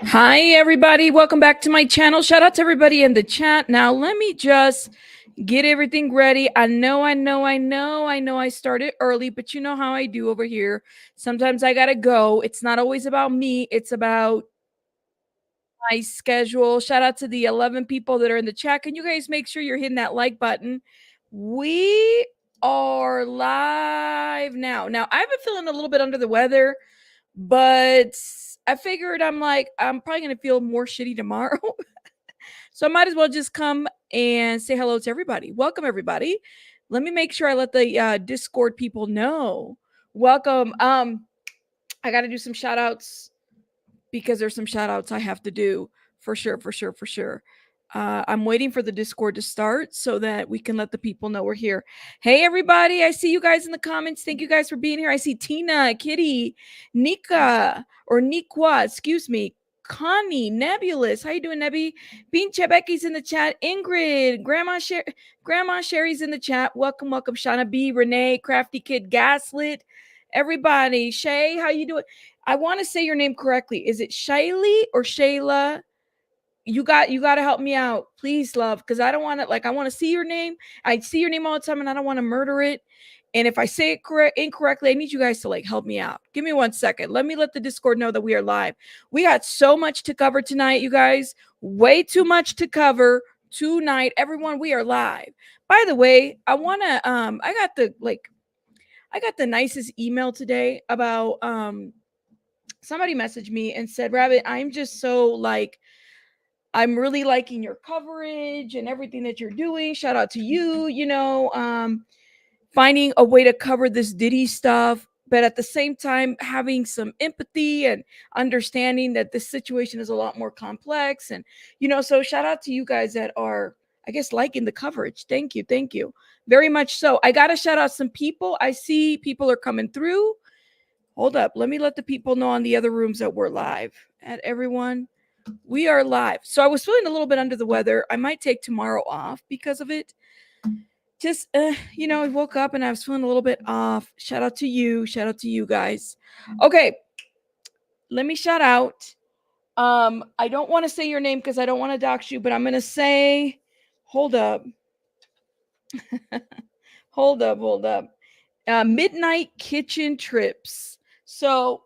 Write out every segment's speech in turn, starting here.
Hi, everybody. Welcome back to my channel. Shout out to everybody in the chat. Now, let me just get everything ready. I know I started early, but you know how I do over here. Sometimes I got to go. It's not always about me, it's about my schedule. Shout out to the 11 people that are in the chat. Can you guys make sure you're hitting that like button? We are live now. Now, I've been feeling a little bit under the weather, but I figured I'm probably going to feel more shitty tomorrow. So I might as well just come and say hello to everybody. Welcome, everybody. Let me make sure I let the Discord people know. Welcome. I got to do some shout outs because there's some shout outs I have to do for sure. I'm waiting for the Discord to start so that we can let the people know we're here. Hey, everybody. I see you guys in the comments. Thank you guys for being here. I see Tina, Kitty, Nika, or Nikwa, excuse me, Connie, Nebulous. How you doing, Nebby? Bean Chebecki's in the chat. Ingrid, Grandma Sherry's in the chat. Welcome. Shauna B, Renee, Crafty Kid, Gaslit. Everybody. Shay, how you doing? I want to say your name correctly. Is it Shaylee or Shayla? You got to help me out, please, love, because I don't want to I want to see your name. I see your name all the time, and I don't want to murder it. And if I say it incorrectly, I need you guys to help me out. Give me 1 second. Let me let the Discord know that we are live. We got so much to cover tonight, you guys. Way too much to cover tonight. Everyone, we are live. By the way, I got the nicest email today about somebody messaged me and said, Rabbit, I'm just so I'm really liking your coverage and everything that you're doing. Shout out to you, finding a way to cover this Diddy stuff, but at the same time, having some empathy and understanding that this situation is a lot more complex. And, so shout out to you guys that are, I guess, liking the coverage. Thank you. Thank you very much. So I got to shout out some people. I see people are coming through. Hold up. Let me let the people know on the other rooms that we're live. At everyone, we are live. So I was feeling a little bit under the weather. I might take tomorrow off because of it. Just, I woke up and I was feeling a little bit off. Shout out to you. Shout out to you guys. Okay. Let me shout out. I don't want to say your name because I don't want to dox you, but I'm going to say, hold up. hold up. Midnight Kitchen Trips. So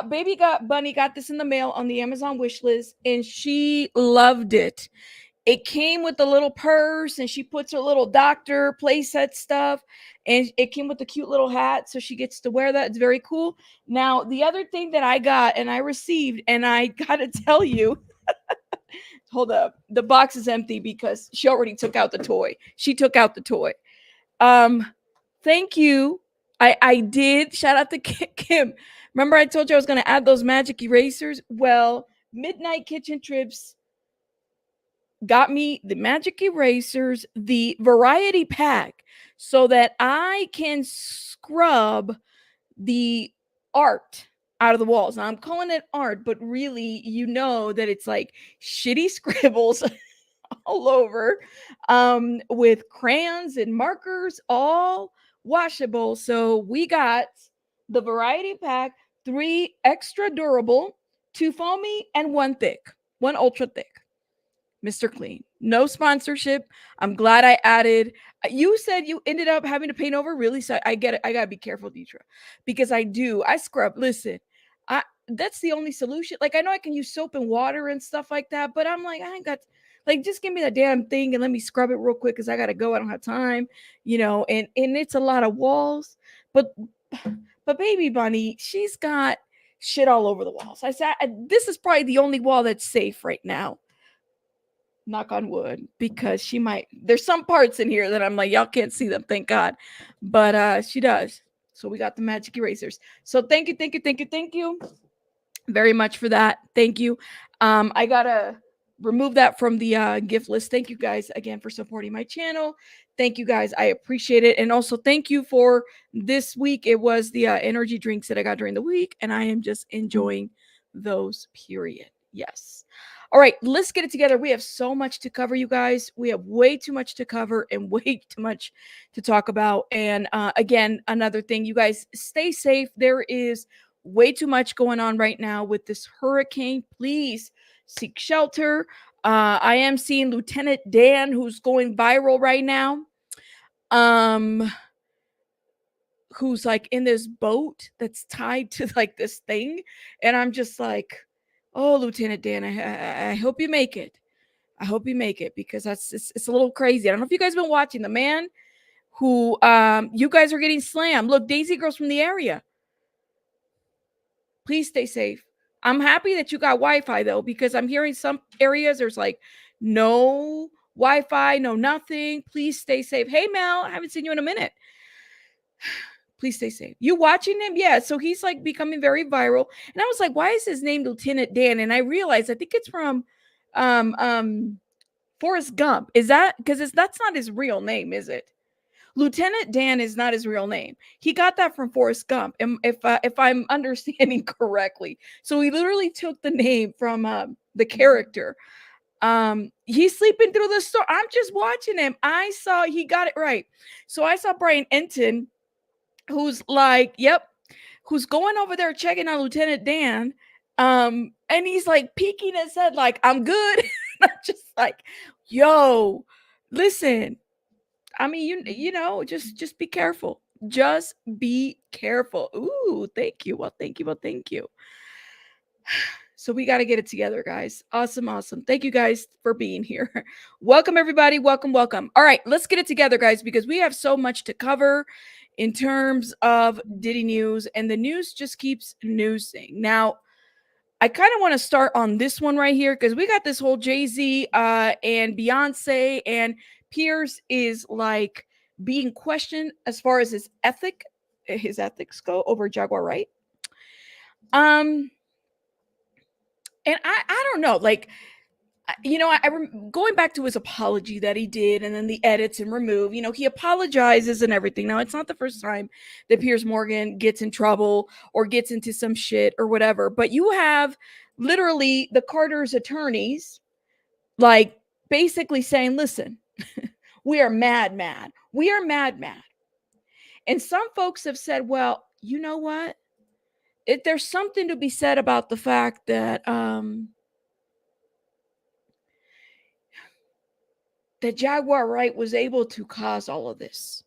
Baby Bunny got this in the mail on the Amazon wish list, and she loved it. It came with a little purse, and she puts her little doctor playset stuff, and it came with a cute little hat, so she gets to wear that. It's very cool. Now, the other thing that I got and I received, and I gotta tell you, hold up, the box is empty because she already took out the toy. She took out the toy. Thank you. I did. Shout out to Kim. Remember I told you I was going to add those magic erasers? Well, Midnight Kitchen Trips got me the magic erasers, the variety pack, so that I can scrub the art out of the walls. Now I'm calling it art, but really, that it's like shitty scribbles all over, with crayons and markers, all washable. So we got the variety pack, 3 extra durable, 2 foamy, and 1 thick, 1 ultra thick. Mr. Clean. No sponsorship. I'm glad I added. You said you ended up having to paint over. Really? So I get it. I gotta be careful, Deetra, because I scrub. Listen, that's the only solution. I know I can use soap and water and stuff like that, but I'm like, I ain't got, just give me the damn thing and let me scrub it real quick because I gotta go. I don't have time, and it's a lot of walls. But Baby Bunny, she's got shit all over the walls. I said, this is probably the only wall that's safe right now. Knock on wood, because there's some parts in here that I'm like, y'all can't see them, thank God, but she does. So we got the magic erasers. So thank you very much for that. Thank you. I gotta remove that from the gift list. Thank you guys again for supporting my channel. Thank you guys, I appreciate it. And also thank you for this week. It was the energy drinks that I got during the week, and I am just enjoying those, period. Yes. All right, let's get it together. We have so much to cover, you guys. We have way too much to cover and way too much to talk about. And again, another thing, you guys, stay safe. There is Way too much going on right now with this hurricane. Please seek shelter. I am seeing Lieutenant Dan, who's going viral right now. Who's like in this boat that's tied to like this thing, and I'm just like, oh, Lieutenant Dan, I hope you make it. I hope you make it, because it's a little crazy. I don't know if you guys been watching the man who you guys are getting slammed. Look, Daisy girls from the area. Please stay safe. I'm happy that you got Wi-Fi though, because I'm hearing some areas there's like no Wi-Fi, no nothing. Please stay safe. Hey Mel, I haven't seen you in a minute. Please stay safe. You watching him? Yeah. So he's like becoming very viral. And I was like, why is his name Lieutenant Dan? And I realized I think it's from Forrest Gump. Is that because that's not his real name, is it? Lieutenant Dan is not his real name. He got that from Forrest Gump, if I'm understanding correctly. So he literally took the name from the character. He's sleeping through the storm. I'm just watching him. I saw he got it right. So I saw Brian Enton, who's like, yep, who's going over there checking on Lieutenant Dan. And he's like peeking his head like, I'm good. I'm just like, yo, listen. I mean, you know, just be careful. Just be careful. Ooh, thank you. Well, thank you. Well, thank you. So we got to get it together, guys. Awesome, awesome. Thank you guys for being here. Welcome, everybody. Welcome, welcome. All right, let's get it together, guys, because we have so much to cover in terms of Diddy news, and the news just keeps newsing. Now, I kind of want to start on this one right here, because we got this whole Jay-Z and Beyonce, and Piers is like being questioned as far as his ethics go over Jaguar Wright. And I don't know, like, you know, going back to his apology that he did, and then the edits and remove, you know, he apologizes and everything. Now, it's not the first time that Piers Morgan gets in trouble or gets into some shit or whatever, but you have literally the Carter's attorneys, like, basically saying, listen, we are mad. We are mad. And some folks have said, well, you know what? There's something to be said about the fact that that Jaguar Wright was able to cause all of this.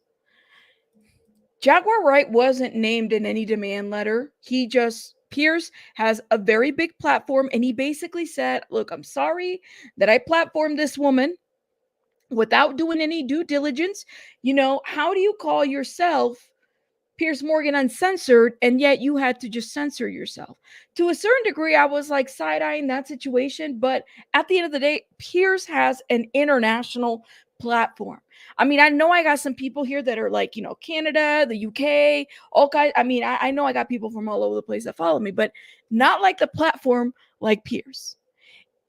Jaguar Wright wasn't named in any demand letter. Piers has a very big platform, and he basically said, look, I'm sorry that I platformed this woman without doing any due diligence. You know, how do you call yourself Piers Morgan Uncensored, and yet you had to just censor yourself? To a certain degree, I was like side-eyeing that situation, but at the end of the day, Piers has an international platform. I mean, I know I got some people here that are like, you know, Canada, the UK, all kinds. I mean, I know I got people from all over the place that follow me, but not like the platform like Piers.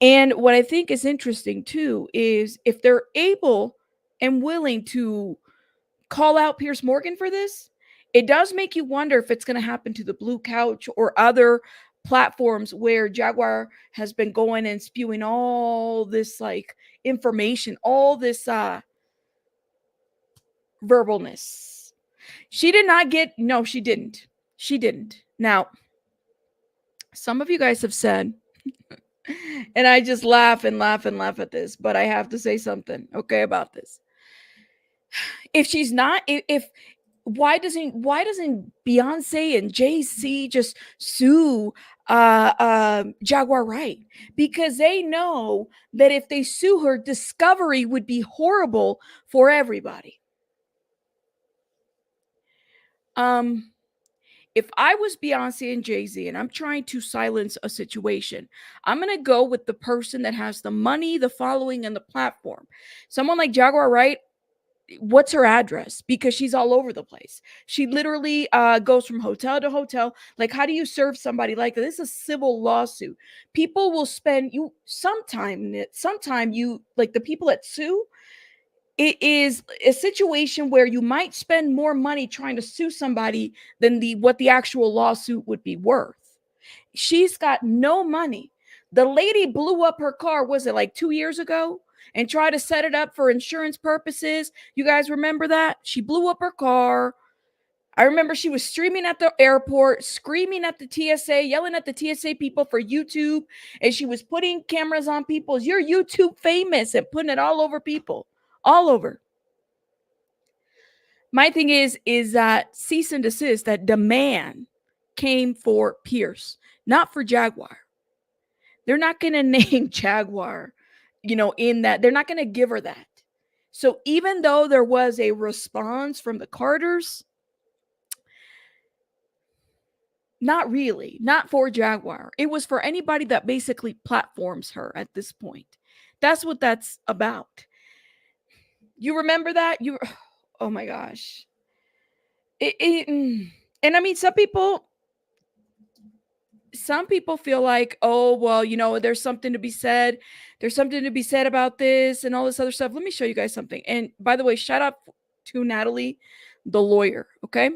And what I think is interesting too is if they're able and willing to call out Piers Morgan for this, it does make you wonder if it's going to happen to the Blue Couch or other platforms where Jaguar has been going and spewing all this like information, all this verbalness. She didn't. She didn't. Now, some of you guys have said, and I just laugh at this, but I have to say something, okay, about this. If she's not, if why doesn't Beyonce and Jay-Z just sue Jaguar Wright? Because they know that if they sue her, discovery would be horrible for everybody. If I was Beyonce and Jay-Z and I'm trying to silence a situation, I'm going to go with the person that has the money, the following, and the platform. Someone like Jaguar Wright, what's her address? Because she's all over the place. She literally goes from hotel to hotel. Like, how do you serve somebody like that? This is a civil lawsuit. People will spend sometime you, like the people that sue, it is a situation where you might spend more money trying to sue somebody than what the actual lawsuit would be worth. She's got no money. The lady blew up her car, was it like 2 years ago? And tried to set it up for insurance purposes. You guys remember that? She blew up her car. I remember she was streaming at the airport, screaming at the TSA, yelling at the TSA people for YouTube. And she was putting cameras on people. You're YouTube famous, and putting it all over people, all over. My thing is that cease and desist, that demand came for Piers, not for Jaguar. They're not going to name Jaguar, in that. They're not going to give her that. So even though there was a response from the Carters, not really, not for Jaguar. It was for anybody that basically platforms her at this point. That's what that's about. You remember that? Oh my gosh. And I mean, some people feel like, oh, well, there's something to be said. There's something to be said about this and all this other stuff. Let me show you guys something. And by the way, shout out to Natalie, the lawyer, okay?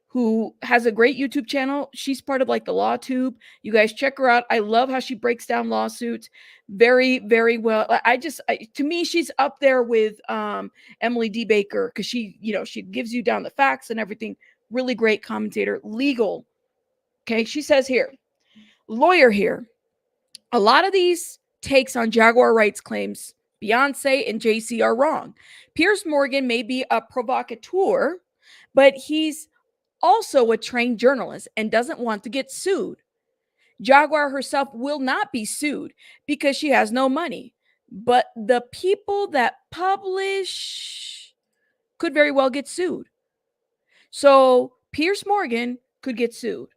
Who has a great YouTube channel. She's part of like the Law Tube. You guys check her out. I love how she breaks down lawsuits very, very well. To me, she's up there with Emily D. Baker, because she gives you down the facts and everything. Really great commentator, legal. Okay, she says here, lawyer here. A lot of these takes on Jaguar Wright's claims Beyonce and JC are wrong. Piers Morgan may be a provocateur, but he's also a trained journalist and doesn't want to get sued. Jaguar herself will not be sued because she has no money. But the people that publish could very well get sued. So Piers Morgan could get sued.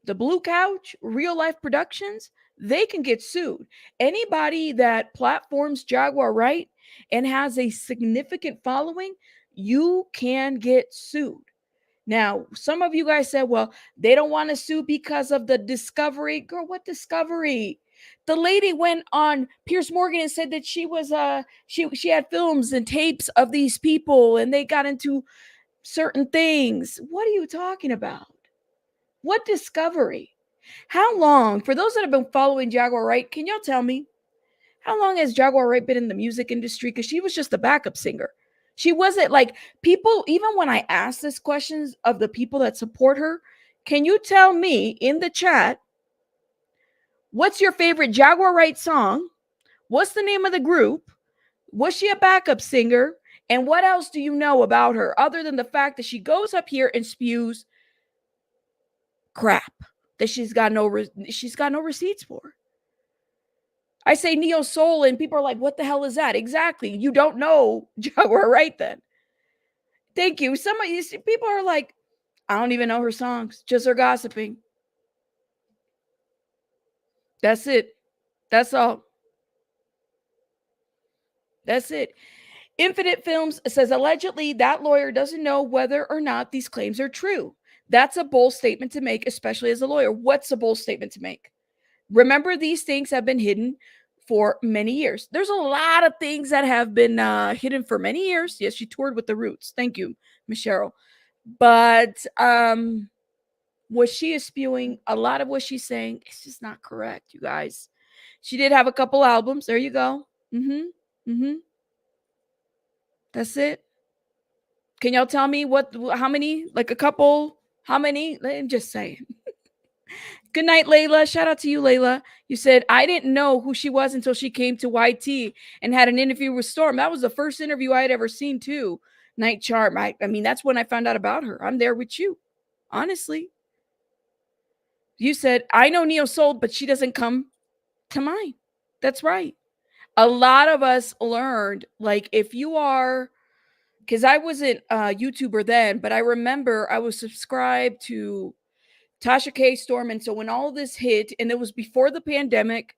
The Blue Couch, Real Life Productions, they can get sued. Anybody that platforms Jaguar Wright and has a significant following, you can get sued. Now, some of you guys said, well, they don't want to sue because of the discovery. Girl, what discovery? The lady went on Piers Morgan and said that she was she had films and tapes of these people and they got into certain things. What are you talking about? What discovery? How long? For those that have been following Jaguar Wright, can y'all tell me how long has Jaguar Wright been in the music industry? Because she was just a backup singer. She wasn't like people, even when I ask this questions of the people that support her, can you tell me in the chat, what's your favorite Jaguar Wright song? What's the name of the group? Was she a backup singer? And what else do you know about her other than the fact that she goes up here and spews crap that she's got no receipts for? I say neo soul and people are like, what the hell is that? Exactly. You don't know Jaguar Wright then. Thank you. Some of these people are like, I don't even know her songs, just her gossiping. That's it. That's all. That's it. Infinite Films says allegedly that lawyer doesn't know whether or not these claims are true. That's a bold statement to make, especially as a lawyer. What's a bold statement to make? Remember, these things have been hidden for many years. There's a lot of things that have been hidden for many years. Yes, she toured with the Roots. Thank you, Michelle. But what she is spewing, a lot of what she's saying, it's just not correct, you guys. She did have a couple albums. There you go. That's it. Can y'all tell me how many? Like a couple? How many? I'm just saying. Good night, Layla. Shout out to you, Layla. You said, I didn't know who she was until she came to YT and had an interview with Storm. That was the first interview I had ever seen, too. Night Charm. I mean, that's when I found out about her. I'm there with you. Honestly. You said, I know Neo Soul, but she doesn't come to mind. That's right. A lot of us learned, like, if you are, because I wasn't a YouTuber then, but I remember I was subscribed to Tasha K. Storm. And so when all this hit, and it was before the pandemic,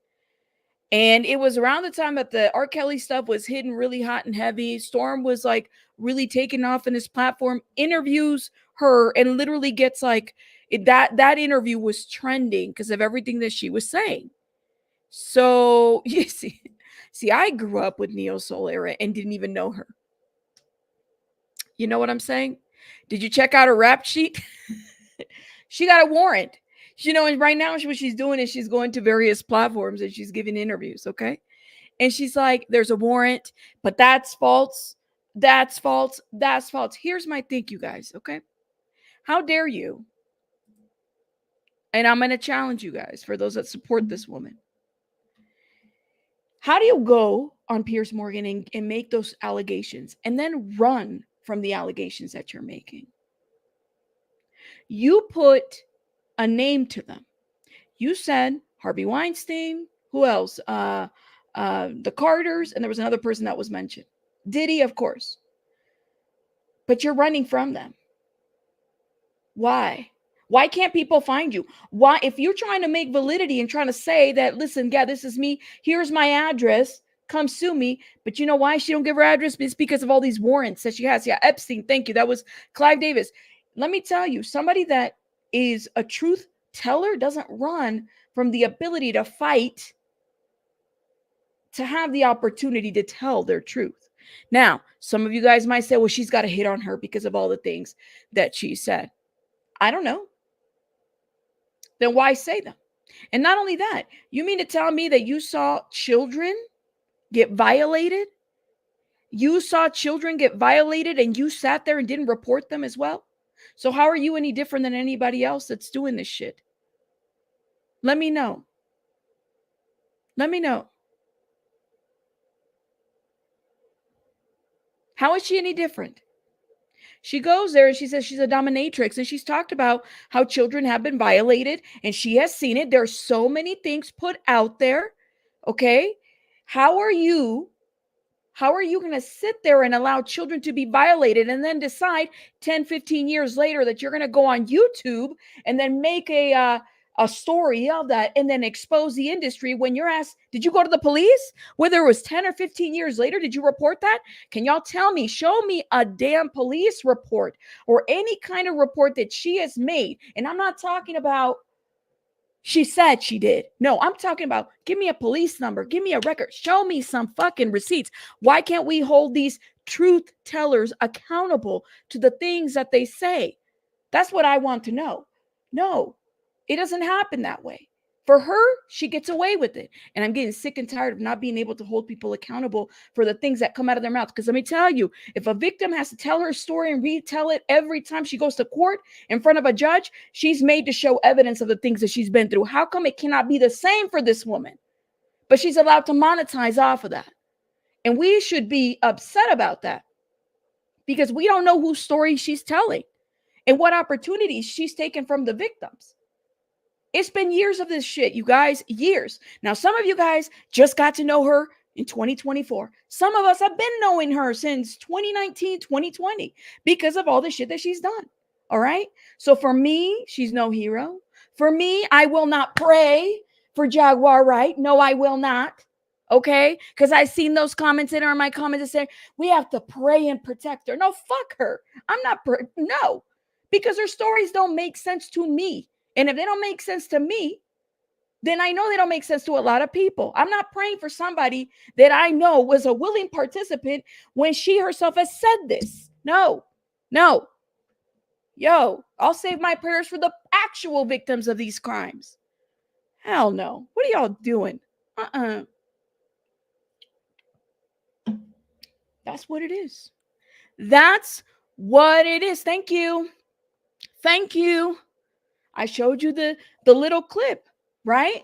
and it was around the time that the R. Kelly stuff was hitting really hot and heavy, Storm was like really taking off in his platform, interviews her, and literally gets like that interview was trending because of everything that she was saying. So you see, I grew up with Neo Soul era and didn't even know her. You know what I'm saying? Did you check out her rap sheet? She got a warrant. You know, and right now what she's doing is she's going to various platforms and she's giving interviews, okay? And she's like, there's a warrant, but that's false. That's false. That's false. Here's my thing, you guys, okay? How dare you? And I'm going to challenge you guys, for those that support this woman. How do you go on Piers Morgan and make those allegations and then run from the allegations that you're making? You put a name to them. You said Harvey Weinstein. Who else? The Carters, and there was another person that was mentioned. Diddy, of course. But you're running from them. Why? Why can't people find you? Why, if you're trying to make validity and trying to say that, listen, yeah, this is me, here's my address, come sue me. But you know why she don't give her address? It's because of all these warrants that she has. Yeah, Epstein, thank you. That was Clive Davis. Let me tell you, somebody that is a truth teller doesn't run from the ability to fight, to have the opportunity to tell their truth. Now, some of you guys might say, well, she's got a hit on her because of all the things that she said. I don't know. Then why say them? And not only that, you mean to tell me that you saw children get violated? You saw children get violated and you sat there and didn't report them as well? So how are you any different than anybody else that's doing this shit? Let me know. Let me know. How is she any different? She goes there and she says she's a dominatrix, and she's talked about how children have been violated and she has seen it. There's so many things put out there. Okay. How are you going to sit there and allow children to be violated and then decide 10, 15 years later that you're going to go on YouTube and then make a story of that and then expose the industry when you're asked, did you go to the police? Whether it was 10 or 15 years later, did you report that? Can y'all tell me, show me a damn police report or any kind of report that she has made. And I'm not talking about she said she did. No, I'm talking about, give me a police number, give me a record, show me some fucking receipts. Why can't we hold these truth tellers accountable to the things that they say? That's what I want to know. No, it doesn't happen that way. For her, she gets away with it. And I'm getting sick and tired of not being able to hold people accountable for the things that come out of their mouth. Because let me tell you, if a victim has to tell her story and retell it every time she goes to court in front of a judge, she's made to show evidence of the things that she's been through. How come it cannot be the same for this woman? But she's allowed to monetize off of that. And we should be upset about that, because we don't know whose story she's telling and what opportunities she's taken from the victims. It's been years of this shit, you guys, years. Now, some of you guys just got to know her in 2024. Some of us have been knowing her since 2019, 2020 because of all the shit that she's done. All right. So for me, she's no hero. For me, I will not pray for Jaguar Wright. No, I will not. Okay. Because I've seen those comments in her, in my comments that say, we have to pray and protect her. No, fuck her. I'm not, no, because her stories don't make sense to me. And if they don't make sense to me, then I know they don't make sense to a lot of people. I'm not praying for somebody that I know was a willing participant when she herself has said this. No. Yo, I'll save my prayers for the actual victims of these crimes. Hell no. What are y'all doing? That's what it is. That's what it is. Thank you. I showed you the little clip, right?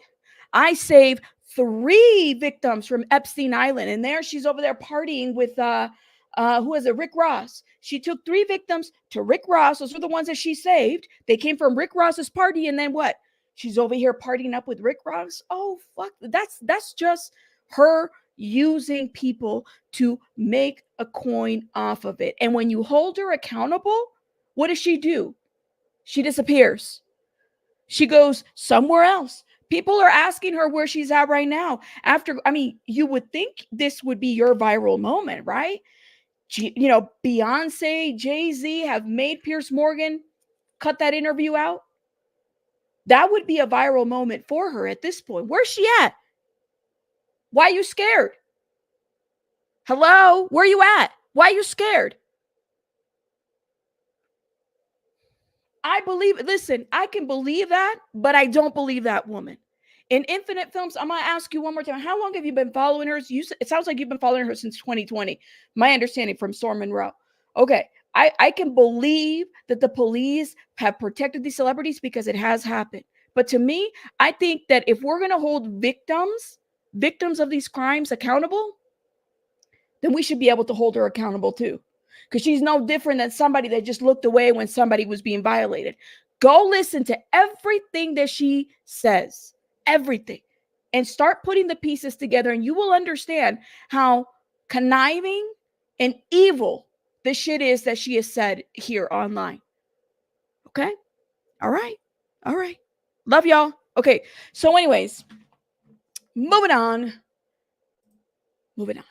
I saved 3 victims from Epstein Island. And there she's over there partying with, who is it? Rick Ross. She took 3 victims to Rick Ross. Those were the ones that she saved. They came from Rick Ross's party. And then what? She's over here partying up with Rick Ross. Oh, fuck. That's just her using people to make a coin off of it. And when you hold her accountable, what does she do? She disappears. She goes somewhere else. People are asking her where she's at right now. You would think this would be your viral moment, right? Beyonce, Jay-Z have made Piers Morgan cut that interview out. That would be a viral moment for her at this point. Where's she at? Why are you scared? Hello? Where are you at? Why are you scared? I can believe that, but I don't believe that woman. In Infinite Films, I'm going to ask you one more time. How long have you been following her? It sounds like you've been following her since 2020. My understanding from Storm Monroe. Okay. I can believe that the police have protected these celebrities because it has happened. But to me, I think that if we're going to hold victims of these crimes accountable, then we should be able to hold her accountable too. Because she's no different than somebody that just looked away when somebody was being violated. Go listen to everything that she says, everything, and start putting the pieces together, and you will understand how conniving and evil the shit is that she has said here online. Okay? All right. All right. Love y'all. Okay. So, anyways, moving on. Moving on.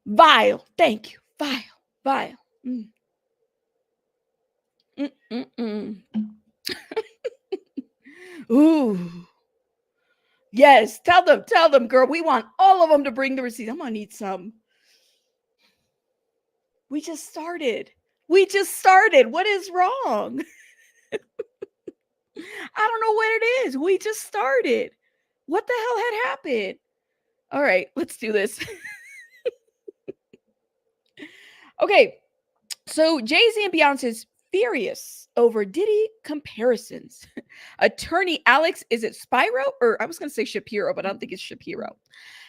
Vile. Thank you. Vile. Vile. Mm. Ooh. Yes. Tell them, girl. We want all of them to bring the receipts. I'm going to need some. We just started. What is wrong? I don't know what it is. We just started. What the hell had happened? All right, let's do this. Okay, so Jay-Z and Beyonce's furious over Diddy comparisons. Attorney Alex, is it Spiro? Or I was going to say Shapiro, but I don't think it's Shapiro.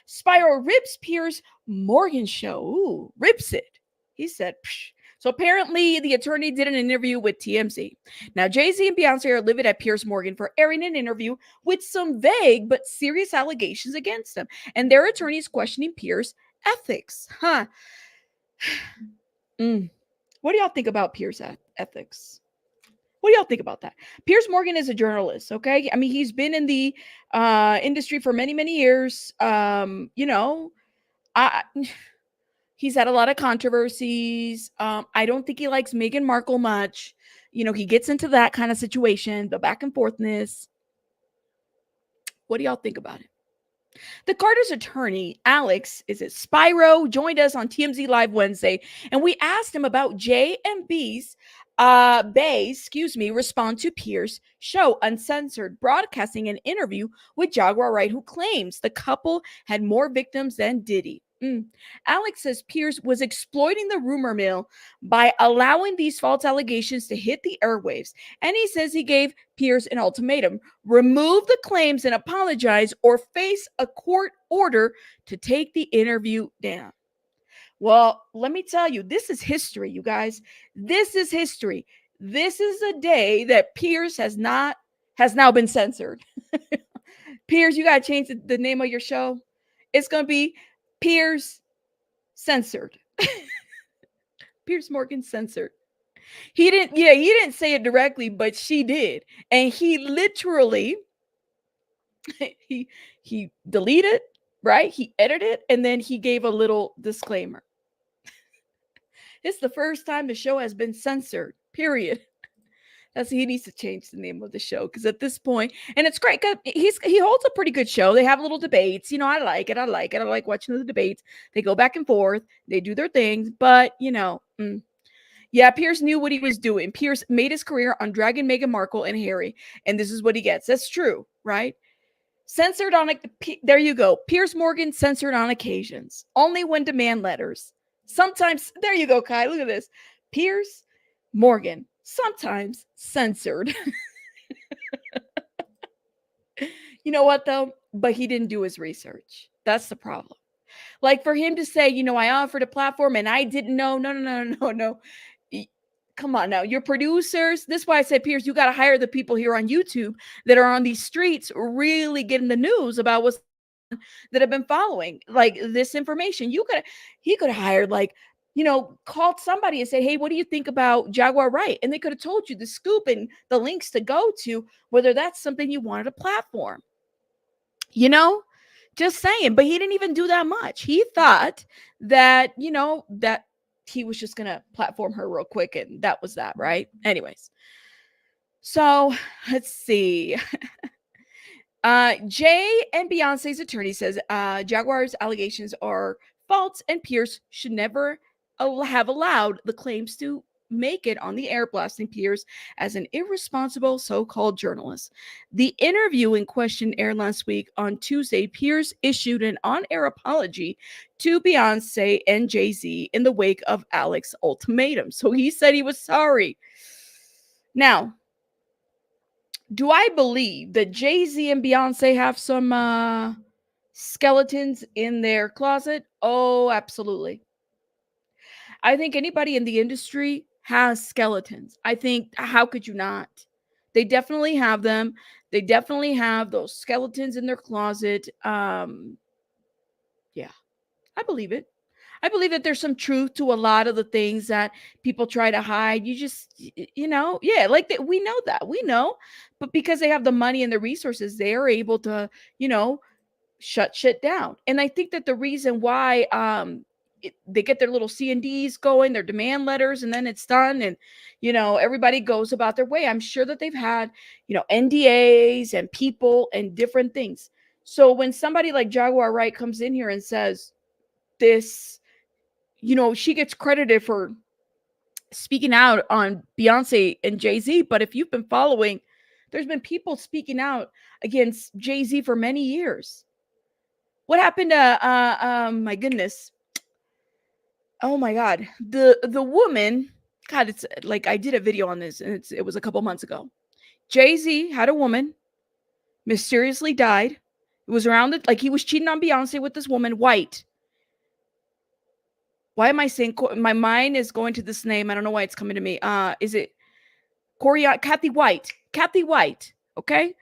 Spiro rips Piers Morgan show. Ooh, rips it. He said, psh. So apparently the attorney did an interview with TMZ. Now, Jay-Z and Beyonce are livid at Piers Morgan for airing an interview with some vague but serious allegations against him. And their attorney is questioning Piers' ethics. Huh. What do y'all think about Piers' ethics? What do y'all think about that? Piers Morgan is a journalist, okay? I mean, he's been in the industry for many, many years. He's had a lot of controversies. I don't think he likes Meghan Markle much. He gets into that kind of situation, the back and forthness. What do y'all think about it? The Carter's attorney, Alex, is it Spiro, joined us on TMZ Live Wednesday, and we asked him about J and B's respond to Piers' show Uncensored, broadcasting an interview with Jaguar Wright, who claims the couple had more victims than Diddy. Alex says Piers was exploiting the rumor mill by allowing these false allegations to hit the airwaves. And he says he gave Piers an ultimatum: remove the claims and apologize, or face a court order to take the interview down. Well, let me tell you, this is history, you guys. This is history. This is a day that Piers has now been censored. Piers, you got to change the name of your show. It's going to be Piers Censored. Piers Morgan Censored. He didn't say it directly, but she did. And he literally, he deleted, right? He edited, and then he gave a little disclaimer. It's the first time the show has been censored, period. He needs to change the name of the show, because at this point, and it's great because he holds a pretty good show. They have little debates. I like it. I like watching the debates. They go back and forth. They do their things. But, yeah, Piers knew what he was doing. Piers made his career on dragging Meghan Markle and Harry, and this is what he gets. That's true, right? Censored on there you go. Piers Morgan censored on occasions, only when demand letters. Sometimes, there you go, Kai. Look at this. Piers Morgan, sometimes censored. You know what, though? But he didn't do his research. That's the problem. Like, for him to say, I offered a platform and I didn't know. No. Come on now. Your producers. This is why I said, Piers, you got to hire the people here on YouTube that are on these streets really getting the news about what's that have been following like this information. He could have hired called somebody and said, hey, what do you think about Jaguar Wright? And they could have told you the scoop and the links to go to, whether that's something you wanted a platform. Just saying. But he didn't even do that much. He thought that, that he was just going to platform her real quick. And that was that, right? Anyways. So let's see. Jay and Beyonce's attorney says Jaguar's allegations are false and Piers should never have allowed the claims to make it on the air, blasting Piers as an irresponsible so-called journalist. The interview in question aired last week. On Tuesday, Piers issued an on-air apology to Beyonce and Jay-Z in the wake of Alex's ultimatum. So he said he was sorry. Now, do I believe that Jay-Z and Beyonce have some skeletons in their closet? Oh, absolutely. I think anybody in the industry has skeletons. I think, how could you not? They definitely have them. They definitely have those skeletons in their closet. Yeah, I believe it. I believe that there's some truth to a lot of the things that people try to hide. You just, yeah, like that. We know that. We know. But because they have the money and the resources, they are able to, you know, shut shit down. And I think that the reason why they get their little C&Ds going, their demand letters, and then it's done, and everybody goes about their way. I'm sure that they've had NDAs and people and different things. So when somebody like Jaguar Wright comes in here and says this, she gets credited for speaking out on Beyonce and Jay-Z, but if you've been following, there's been people speaking out against Jay-Z for many years. What happened to my goodness? Oh my God. The woman, God, it's like I did a video on this and it was a couple months ago. Jay-Z had a woman, mysteriously died. It was around it, like he was cheating on Beyonce with this woman, white. Why am I saying my mind is going to this name? I don't know why it's coming to me. Is it Kathy White? Kathy White. Okay.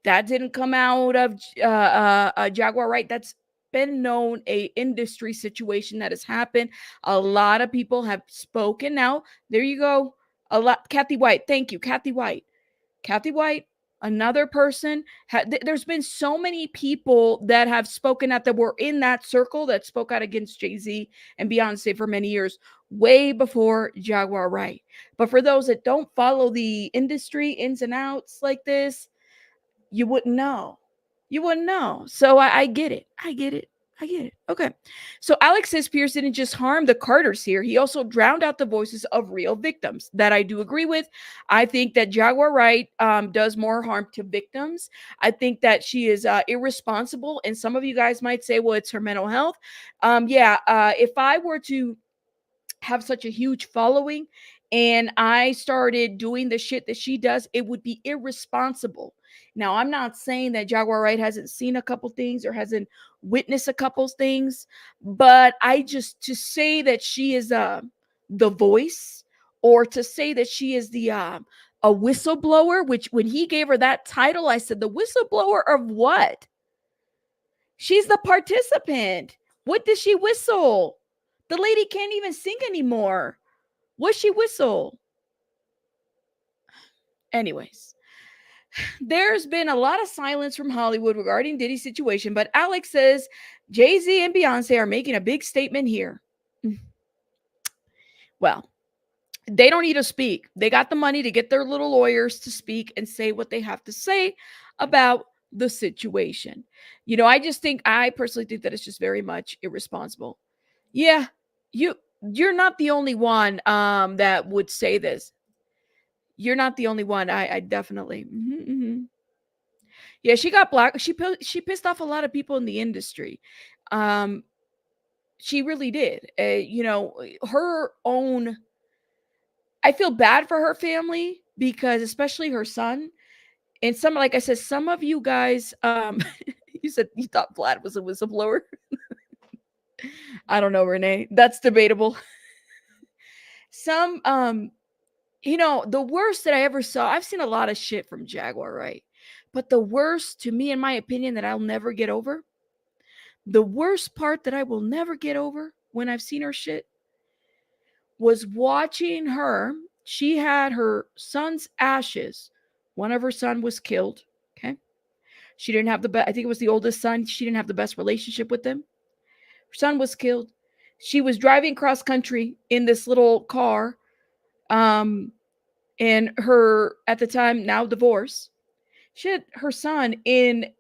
That didn't come out of Jaguar Wright. That's been known, a industry situation that has happened. A lot of people have spoken now. There you go. A lot. Kathy White. Thank you. Kathy White. Kathy White. Another person. There's been so many people that have spoken out that were in that circle that spoke out against Jay-Z and Beyonce for many years, way before Jaguar Wright. But for those that don't follow the industry ins and outs like this, you wouldn't know. You wouldn't know. So I get it. I get it. I get it. Okay. So Alex says Piers didn't just harm the Carters here. He also drowned out the voices of real victims. That I do agree with. I think that Jaguar Wright does more harm to victims. I think that she is irresponsible. And some of you guys might say, well, it's her mental health. If I were to have such a huge following and I started doing the shit that she does, it would be irresponsible. Now, I'm not saying that Jaguar Wright hasn't seen a couple things or hasn't witnessed a couple things, but to say that she is the voice, or to say that she is the a whistleblower, which when he gave her that title, I said, the whistleblower of what? She's the participant. What did she whistle? The lady can't even sing anymore. What she whistle? Anyways, there's been a lot of silence from Hollywood regarding Diddy's situation, but Alex says Jay-Z and Beyonce are making a big statement here. Well, they don't need to speak. They got the money to get their little lawyers to speak and say what they have to say about the situation. I personally think that it's just very much irresponsible. Yeah, you're not the only one that would say this. You're not the only one. I definitely. Yeah, she got black. She pissed off a lot of people in the industry. She really did. Her own. I feel bad for her family because, especially her son, and like I said, some of you guys. You said you thought Vlad was a whistleblower. I don't know, Renee. That's debatable. Some the worst that I ever saw, I've seen a lot of shit from Jaguar Wright, but the worst, to me, in my opinion, that I'll never get over, the worst part that I will never get over when I've seen her shit was watching her. She had her son's ashes. One of her son was killed. Okay. She didn't have the best, I think it was the oldest son. She didn't have the best relationship with him. Her son was killed. She was driving cross country in this little car. And her, at the time, now divorced, she had her son in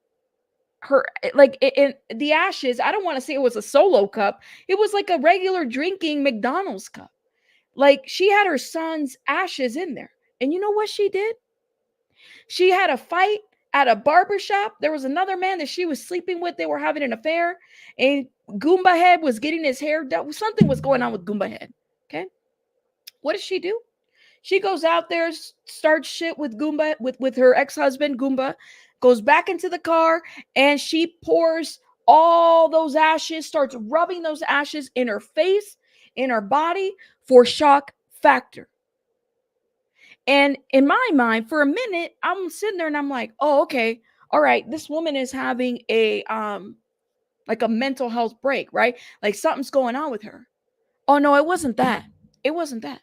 her, like, in the ashes. I don't want to say it was a solo cup. It was like a regular drinking McDonald's cup. Like, she had her son's ashes in there. And you know what she did? She had a fight at a barber shop. There was another man that she was sleeping with. They were having an affair. And Goomba Head was getting his hair done. Something was going on with Goomba Head. Okay. What does she do? She goes out there, starts shit with Goomba, with her ex-husband, Goomba, goes back into the car, and she pours all those ashes, starts rubbing those ashes in her face, in her body for shock factor. And in my mind, for a minute, I'm sitting there and I'm like, oh, okay, all right, this woman is having a like a mental health break, right? Like something's going on with her. Oh no, it wasn't that. It wasn't that.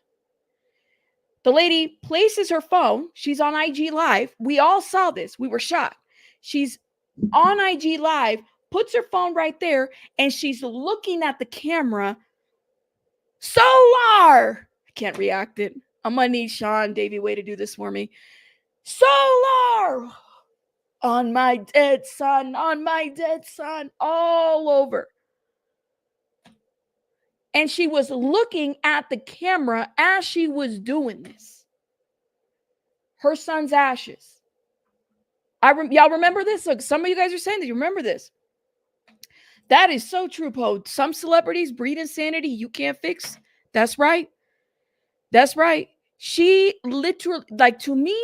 The lady places her phone. She's on IG Live. We all saw this. We were shocked. She's on IG Live, puts her phone right there, and she's looking at the camera. Solar! I can't react it. I'm going to need Sean Davey Way to do this for me. Solar! On my dead son, all over. And she was looking at the camera as she was doing this. Her son's ashes. Y'all remember this? Look, some of you guys are saying that you remember this. That is so true, Poe. Some celebrities breed insanity you can't fix. That's right. That's right. She literally, like, to me,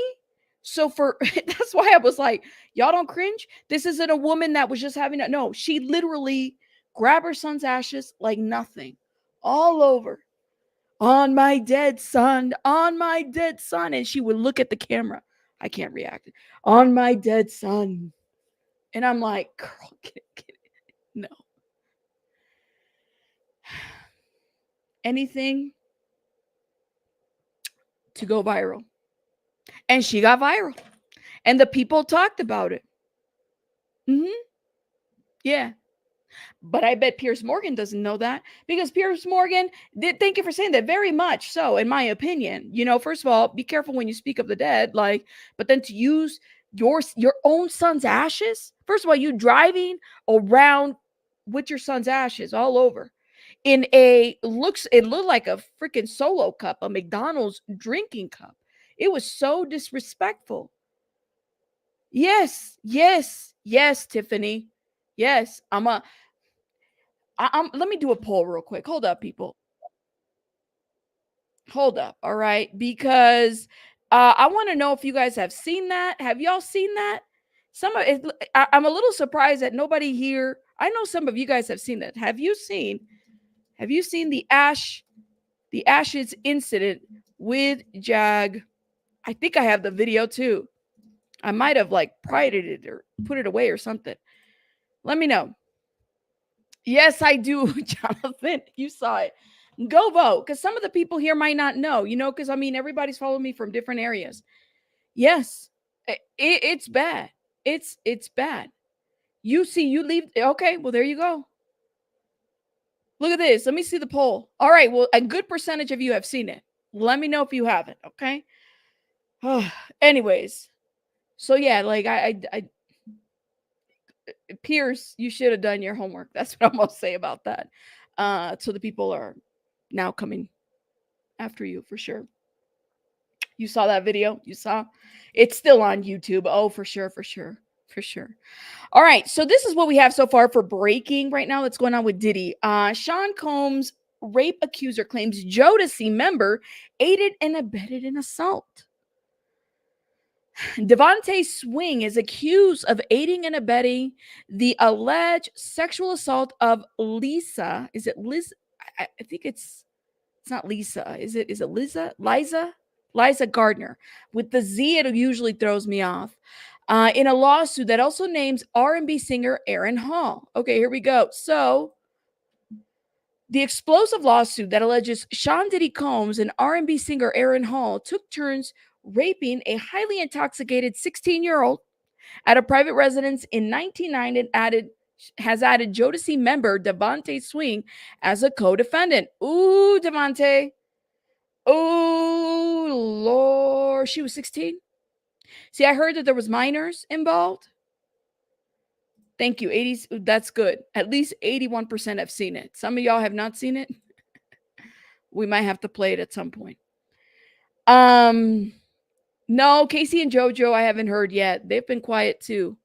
so for that's why I was like, y'all don't cringe. This isn't a woman that was just having a no. She literally grabbed her son's ashes like nothing, all over. On my dead son, and she would look at the camera. I can't react. On my dead son. And I'm like, girl, get it. No. Anything to go viral. And she got viral. And the people talked about it. Yeah. But I bet Piers Morgan doesn't know that, because Piers Morgan did. Thank you for saying that. Very much so, in my opinion. You know, first of all, be careful when you speak of the dead. Like, but then to use your own son's ashes. First of all, you driving around with your son's ashes all over in it looked like a freaking Solo cup, a McDonald's drinking cup. It was so disrespectful. Yes, Tiffany. Yes, let me do a poll real quick. Hold up, people. Hold up. All right. Because I want to know if you guys have seen that. Have y'all seen that? I'm a little surprised that nobody here. I know some of you guys have seen that. Have you seen the ashes incident with Jag? I think I have the video too. I might have like prided it or put it away or something. Let me know. Yes, I do, Jonathan. You saw it. Go vote, because some of the people here might not know, because I mean, everybody's following me from different areas. Yes, it's bad. It's bad. You leave. Okay, well, there you go. Look at this. Let me see the poll. All right, well, a good percentage of you have seen it. Let me know if you haven't, okay? Anyways, so yeah, like I Piers, you should have done your homework. That's what I'm gonna say about that. So the people are now coming after you for sure. You saw that video? You saw? It's still on YouTube. Oh, for sure. All right. So this is what we have so far for breaking right now that's going on with Diddy. Sean Combs rape accuser claims Jodeci member aided and abetted an assault. DeVanté Swing is accused of aiding and abetting the alleged sexual assault of Lisa. Is it Liz? I think it's not Lisa. Is it Liza? Liza Gardner. With the Z, it usually throws me off. In a lawsuit that also names R&B singer Aaron Hall. Okay, here we go. So, the explosive lawsuit that alleges Sean Diddy Combs and R&B singer Aaron Hall took turns raping a highly intoxicated 16-year-old at a private residence in 1990 and has added Jodeci member DeVanté Swing as a co-defendant. Ooh, DeVanté. Oh, Lord. She was 16? See, I heard that there was minors involved. Thank you. 80s. That's good. At least 81% have seen it. Some of y'all have not seen it. We might have to play it at some point. No, Casey and JoJo, I haven't heard yet. They've been quiet too.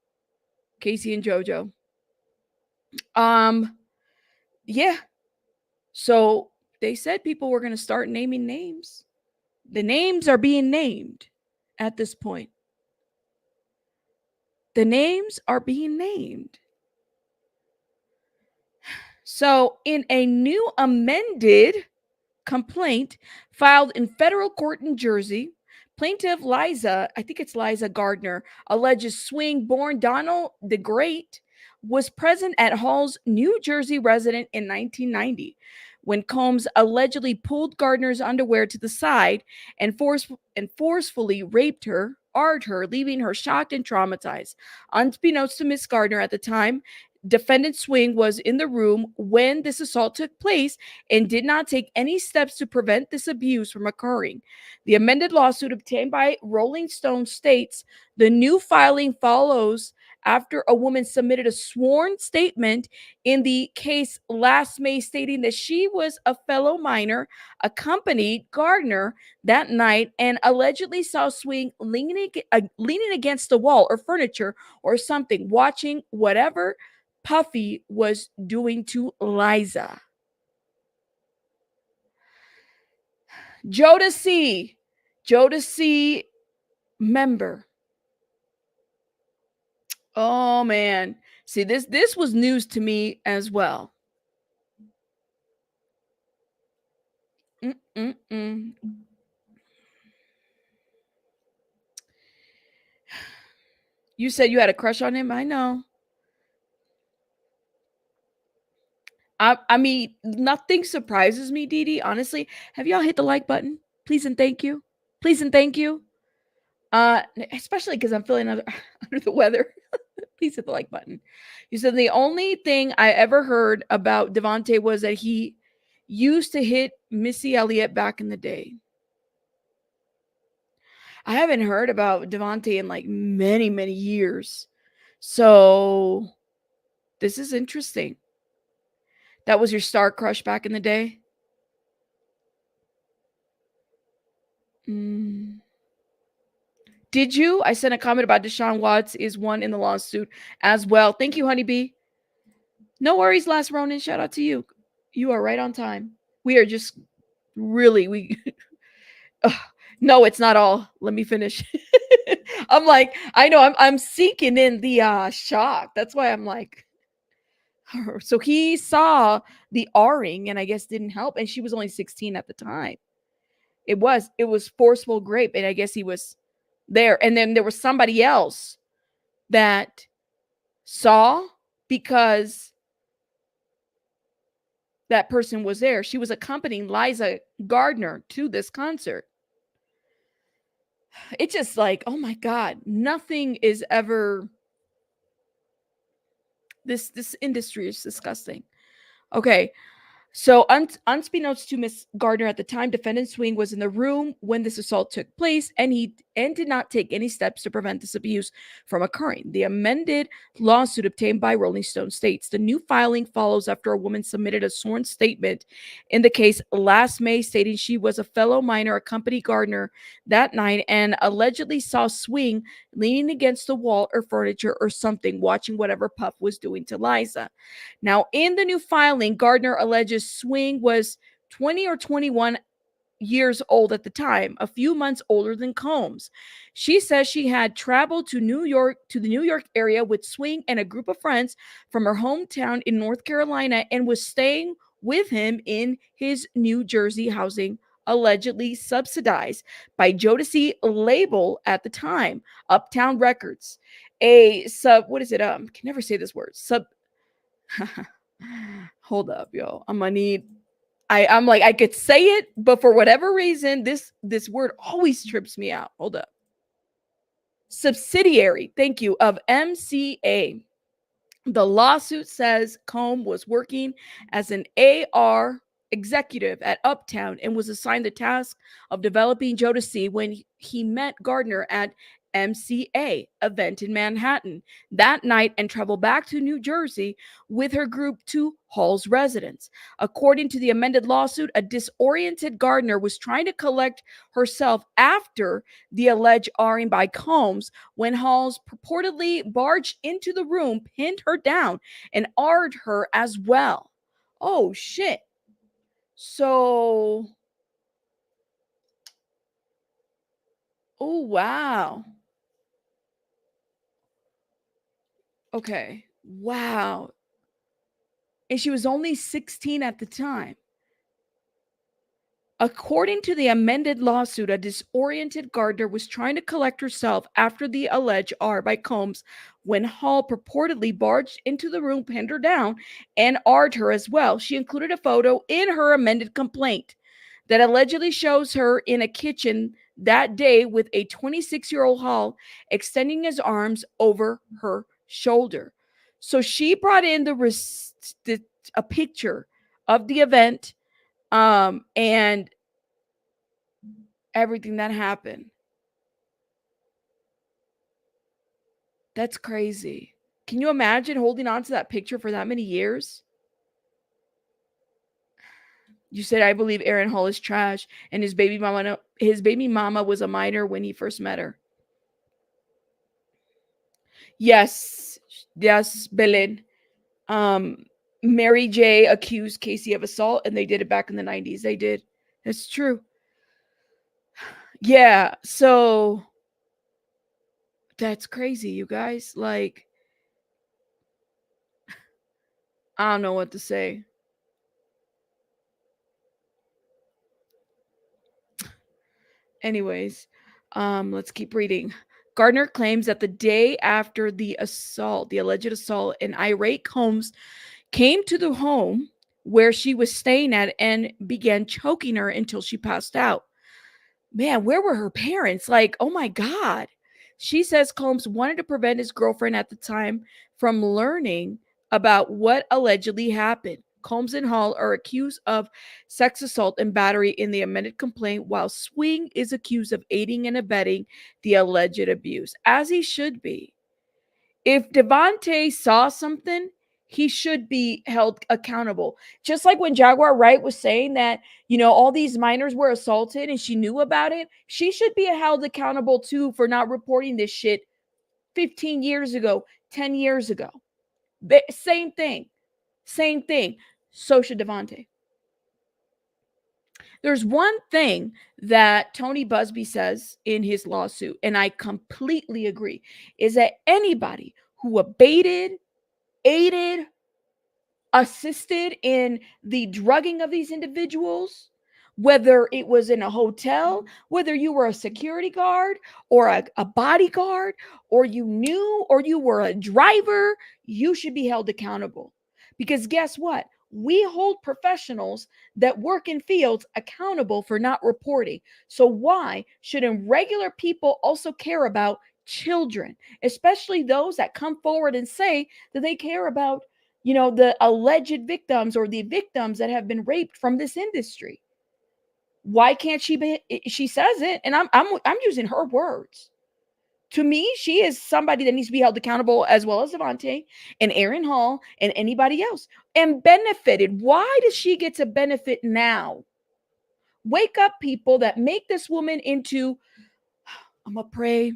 Casey and JoJo. Yeah. So they said people were going to start naming names. The names are being named at this point. The names are being named. So, in a new amended complaint filed in federal court in Jersey, plaintiff Liza, I think it's Liza Gardner, alleges swing-born Donald the Great was present at Hall's New Jersey residence in 1990 when Combs allegedly pulled Gardner's underwear to the side and forcefully raped her, leaving her shocked and traumatized. Unbeknownst to Miss Gardner at the time, defendant Swing was in the room when this assault took place and did not take any steps to prevent this abuse from occurring. The amended lawsuit obtained by Rolling Stone states the new filing follows after a woman submitted a sworn statement in the case last May stating that she was a fellow minor, accompanied Gardner that night, and allegedly saw Swing leaning against the wall or furniture or something, watching whatever Puffy was doing to Liza. Jodeci member. Oh man. See, this was news to me as well. You said you had a crush on him? I know. I mean, nothing surprises me, Didi. Honestly, have y'all hit the like button? Please and thank you. Please and thank you. Especially because I'm feeling under the weather. Please hit the like button. You said the only thing I ever heard about DeVanté was that he used to hit Missy Elliott back in the day. I haven't heard about DeVanté in like many, many years. So this is interesting. That was your star crush back in the day? Did you? I sent a comment about Deshaun Watts is one in the lawsuit as well. Thank you, Honeybee. No worries, Last Ronin. Shout out to you. You are right on time. We are just really no, it's not all. Let me finish. I'm like, I know I'm sinking in the shock. That's why I'm like, so he saw the R-ing and I guess didn't help. And she was only 16 at the time. It was forceful rape. And I guess he was there. And then there was somebody else that saw because that person was there. She was accompanying Liza Gardner to this concert. It's just like, oh my God, nothing is ever. This industry is disgusting. Okay. So unbeknownst to Miss Gardner at the time, defendant Swing was in the room when this assault took place and did not take any steps to prevent this abuse from occurring. The amended lawsuit obtained by Rolling Stone states the new filing follows after a woman submitted a sworn statement in the case last May stating she was a fellow minor accompanied Gardner that night and allegedly saw Swing leaning against the wall or furniture or something, watching whatever Puff was doing to Liza. Now, in the new filing, Gardner alleges Swing was 20 or 21 years old at the time, a few months older than Combs. She says she had traveled to the New York area with Swing and a group of friends from her hometown in North Carolina and was staying with him in his New Jersey housing, allegedly subsidized by Jodeci label at the time, Uptown Records. What is it? Can never say this word. Hold up, yo. I'm gonna need. I'm like I could say it, but for whatever reason, this word always trips me out. Hold up. Subsidiary, thank you, of MCA. The lawsuit says Combe was working as an AR executive at Uptown and was assigned the task of developing Jodeci when he met Gardner at YMCA event in Manhattan that night and traveled back to New Jersey with her group to Hall's residence. According to the amended lawsuit, a disoriented Gardner was trying to collect herself after the alleged R-ing by Combs when Halls purportedly barged into the room, pinned her down, and R'd her as well. Oh, shit. So, oh, wow. Okay. Wow. And she was only 16 at the time. According to the amended lawsuit, a disoriented Gardner was trying to collect herself after the alleged R by Combs when Hall purportedly barged into the room, pinned her down, and R'd her as well. She included a photo in her amended complaint that allegedly shows her in a kitchen that day with a 26-year-old Hall extending his arms over her shoulder. So she brought in a picture of the event and everything that happened. That's crazy. Can you imagine holding on to that picture for that many years? You said, I believe Aaron Hall is trash and his baby mama was a minor when he first met her. Yes, Belen. Mary J accused Casey of assault, and they did it back in the 90s. They did. That's true. Yeah, so that's crazy, you guys. Like, I don't know what to say. Anyways, let's keep reading. Gardner claims that the day after the alleged assault, an irate Combs came to the home where she was staying at and began choking her until she passed out. Man, where were her parents? Like, oh my God. She says Combs wanted to prevent his girlfriend at the time from learning about what allegedly happened. Combs and Hall are accused of sex assault and battery in the amended complaint, while Swing is accused of aiding and abetting the alleged abuse, as he should be. If DeVanté saw something, he should be held accountable. Just like when Jaguar Wright was saying that, all these minors were assaulted and she knew about it, she should be held accountable too for not reporting this shit 15 years ago, 10 years ago. Same thing. Same thing. So should DeVanté. There's one thing that Tony Busby says in his lawsuit, and I completely agree, is that anybody who aided, assisted in the drugging of these individuals, whether it was in a hotel, whether you were a security guard or a bodyguard, or you knew, or you were a driver, you should be held accountable. Because guess what? We hold professionals that work in fields accountable for not reporting. So why shouldn't regular people also care about children, especially those that come forward and say that they care about, the alleged victims or the victims that have been raped from this industry? Why can't she be? She says it, and I'm using her words. To me, she is somebody that needs to be held accountable, as well as DeVanté and Aaron Hall and anybody else, and benefited. Why does she get to benefit now? Wake up, people that make this woman into. I'm gonna pray.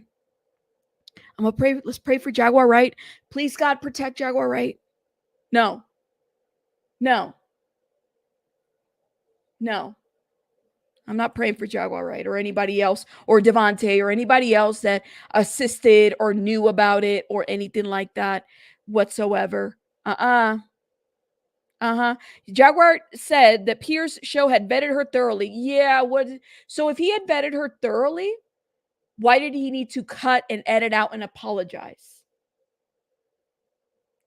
Let's pray for Jaguar Wright. Please, God, protect Jaguar Wright. No. I'm not praying for Jaguar Wright or anybody else, or DeVanté or anybody else that assisted or knew about it or anything like that whatsoever. Jaguar said that Piers' show had vetted her thoroughly. Yeah, so if he had vetted her thoroughly, why did he need to cut and edit out and apologize?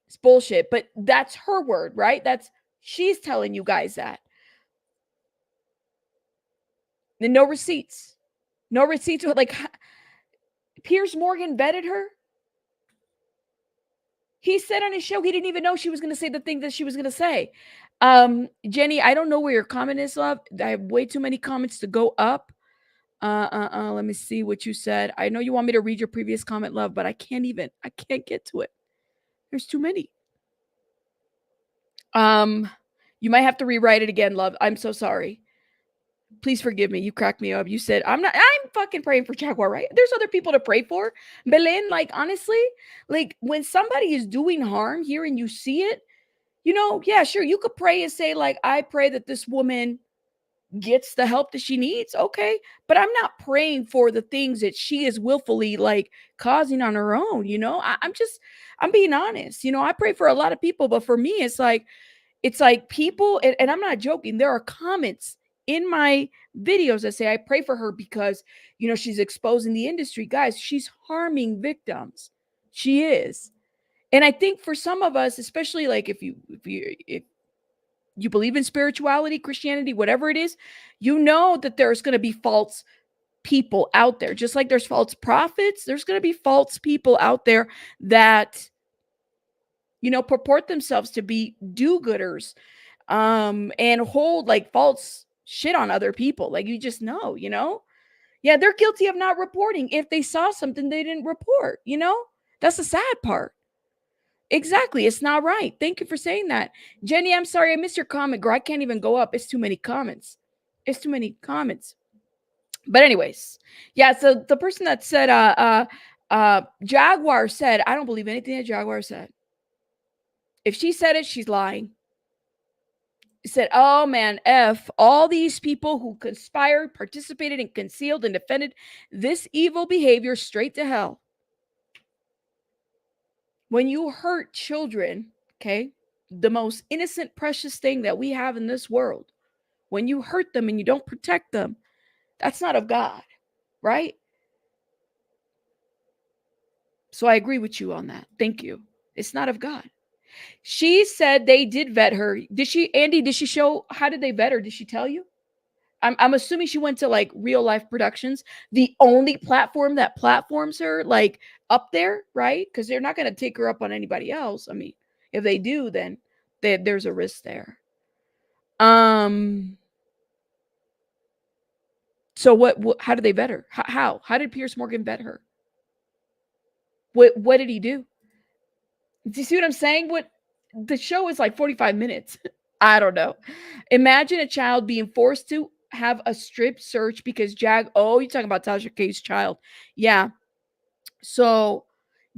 It's bullshit, but that's her word, right? She's telling you guys that. And no receipts. No receipts. Like, Piers Morgan vetted her. He said on his show he didn't even know she was going to say the thing that she was going to say. Jenny, I don't know where your comment is, love. I have way too many comments to go up. Let me see what you said. I know you want me to read your previous comment, love, but I can't get to it. There's too many. You might have to rewrite it again, love. I'm so sorry. Please forgive me. You cracked me up. You said, I'm fucking praying for Jaguar, right? There's other people to pray for. Belen, like, honestly, like, when somebody is doing harm here and you see it, yeah, sure, you could pray and say, like, I pray that this woman gets the help that she needs. Okay. But I'm not praying for the things that she is willfully, like, causing on her own. I'm being honest. I pray for a lot of people, but for me, it's like people, and I'm not joking. There are comments in my videos that say I pray for her because she's exposing the industry. Guys, she's harming victims. She is. And I think for some of us, especially, like, if you believe in spirituality, Christianity, whatever it is, that there's going to be false people out there. Just like there's false prophets, there's going to be false people out there that purport themselves to be do-gooders, and hold, like, false shit on other people. Like, you just know. Yeah, they're guilty of not reporting. If they saw something they didn't report, that's the sad part. Exactly. It's not right. Thank you for saying that. Jenny, I'm sorry I missed your comment, girl. I can't even go up. It's too many comments. But anyways, yeah, so the person that said Jaguar said, I don't believe anything that Jaguar said. If she said it, she's lying. He said, oh man, all these people who conspired, participated, and concealed and defended this evil behavior straight to hell. When you hurt children, okay, the most innocent, precious thing that we have in this world, when you hurt them and you don't protect them, that's not of God, right? So I agree with you on that. Thank you. It's not of God. She said they did vet her. Did she, Andy, did she show, how did they vet her? Did she tell you? I'm assuming she went to, like, Real Life Productions, the only platform that platforms her, like, up there, right? Because they're not going to take her up on anybody else. I mean, if they do, then there's a risk there. So what how did they vet her? How did Piers Morgan vet her? What did he do? Do you see what I'm saying? What the show is like 45 minutes. I don't know. Imagine a child being forced to have a strip search because you're talking about Tasha K's child. Yeah. So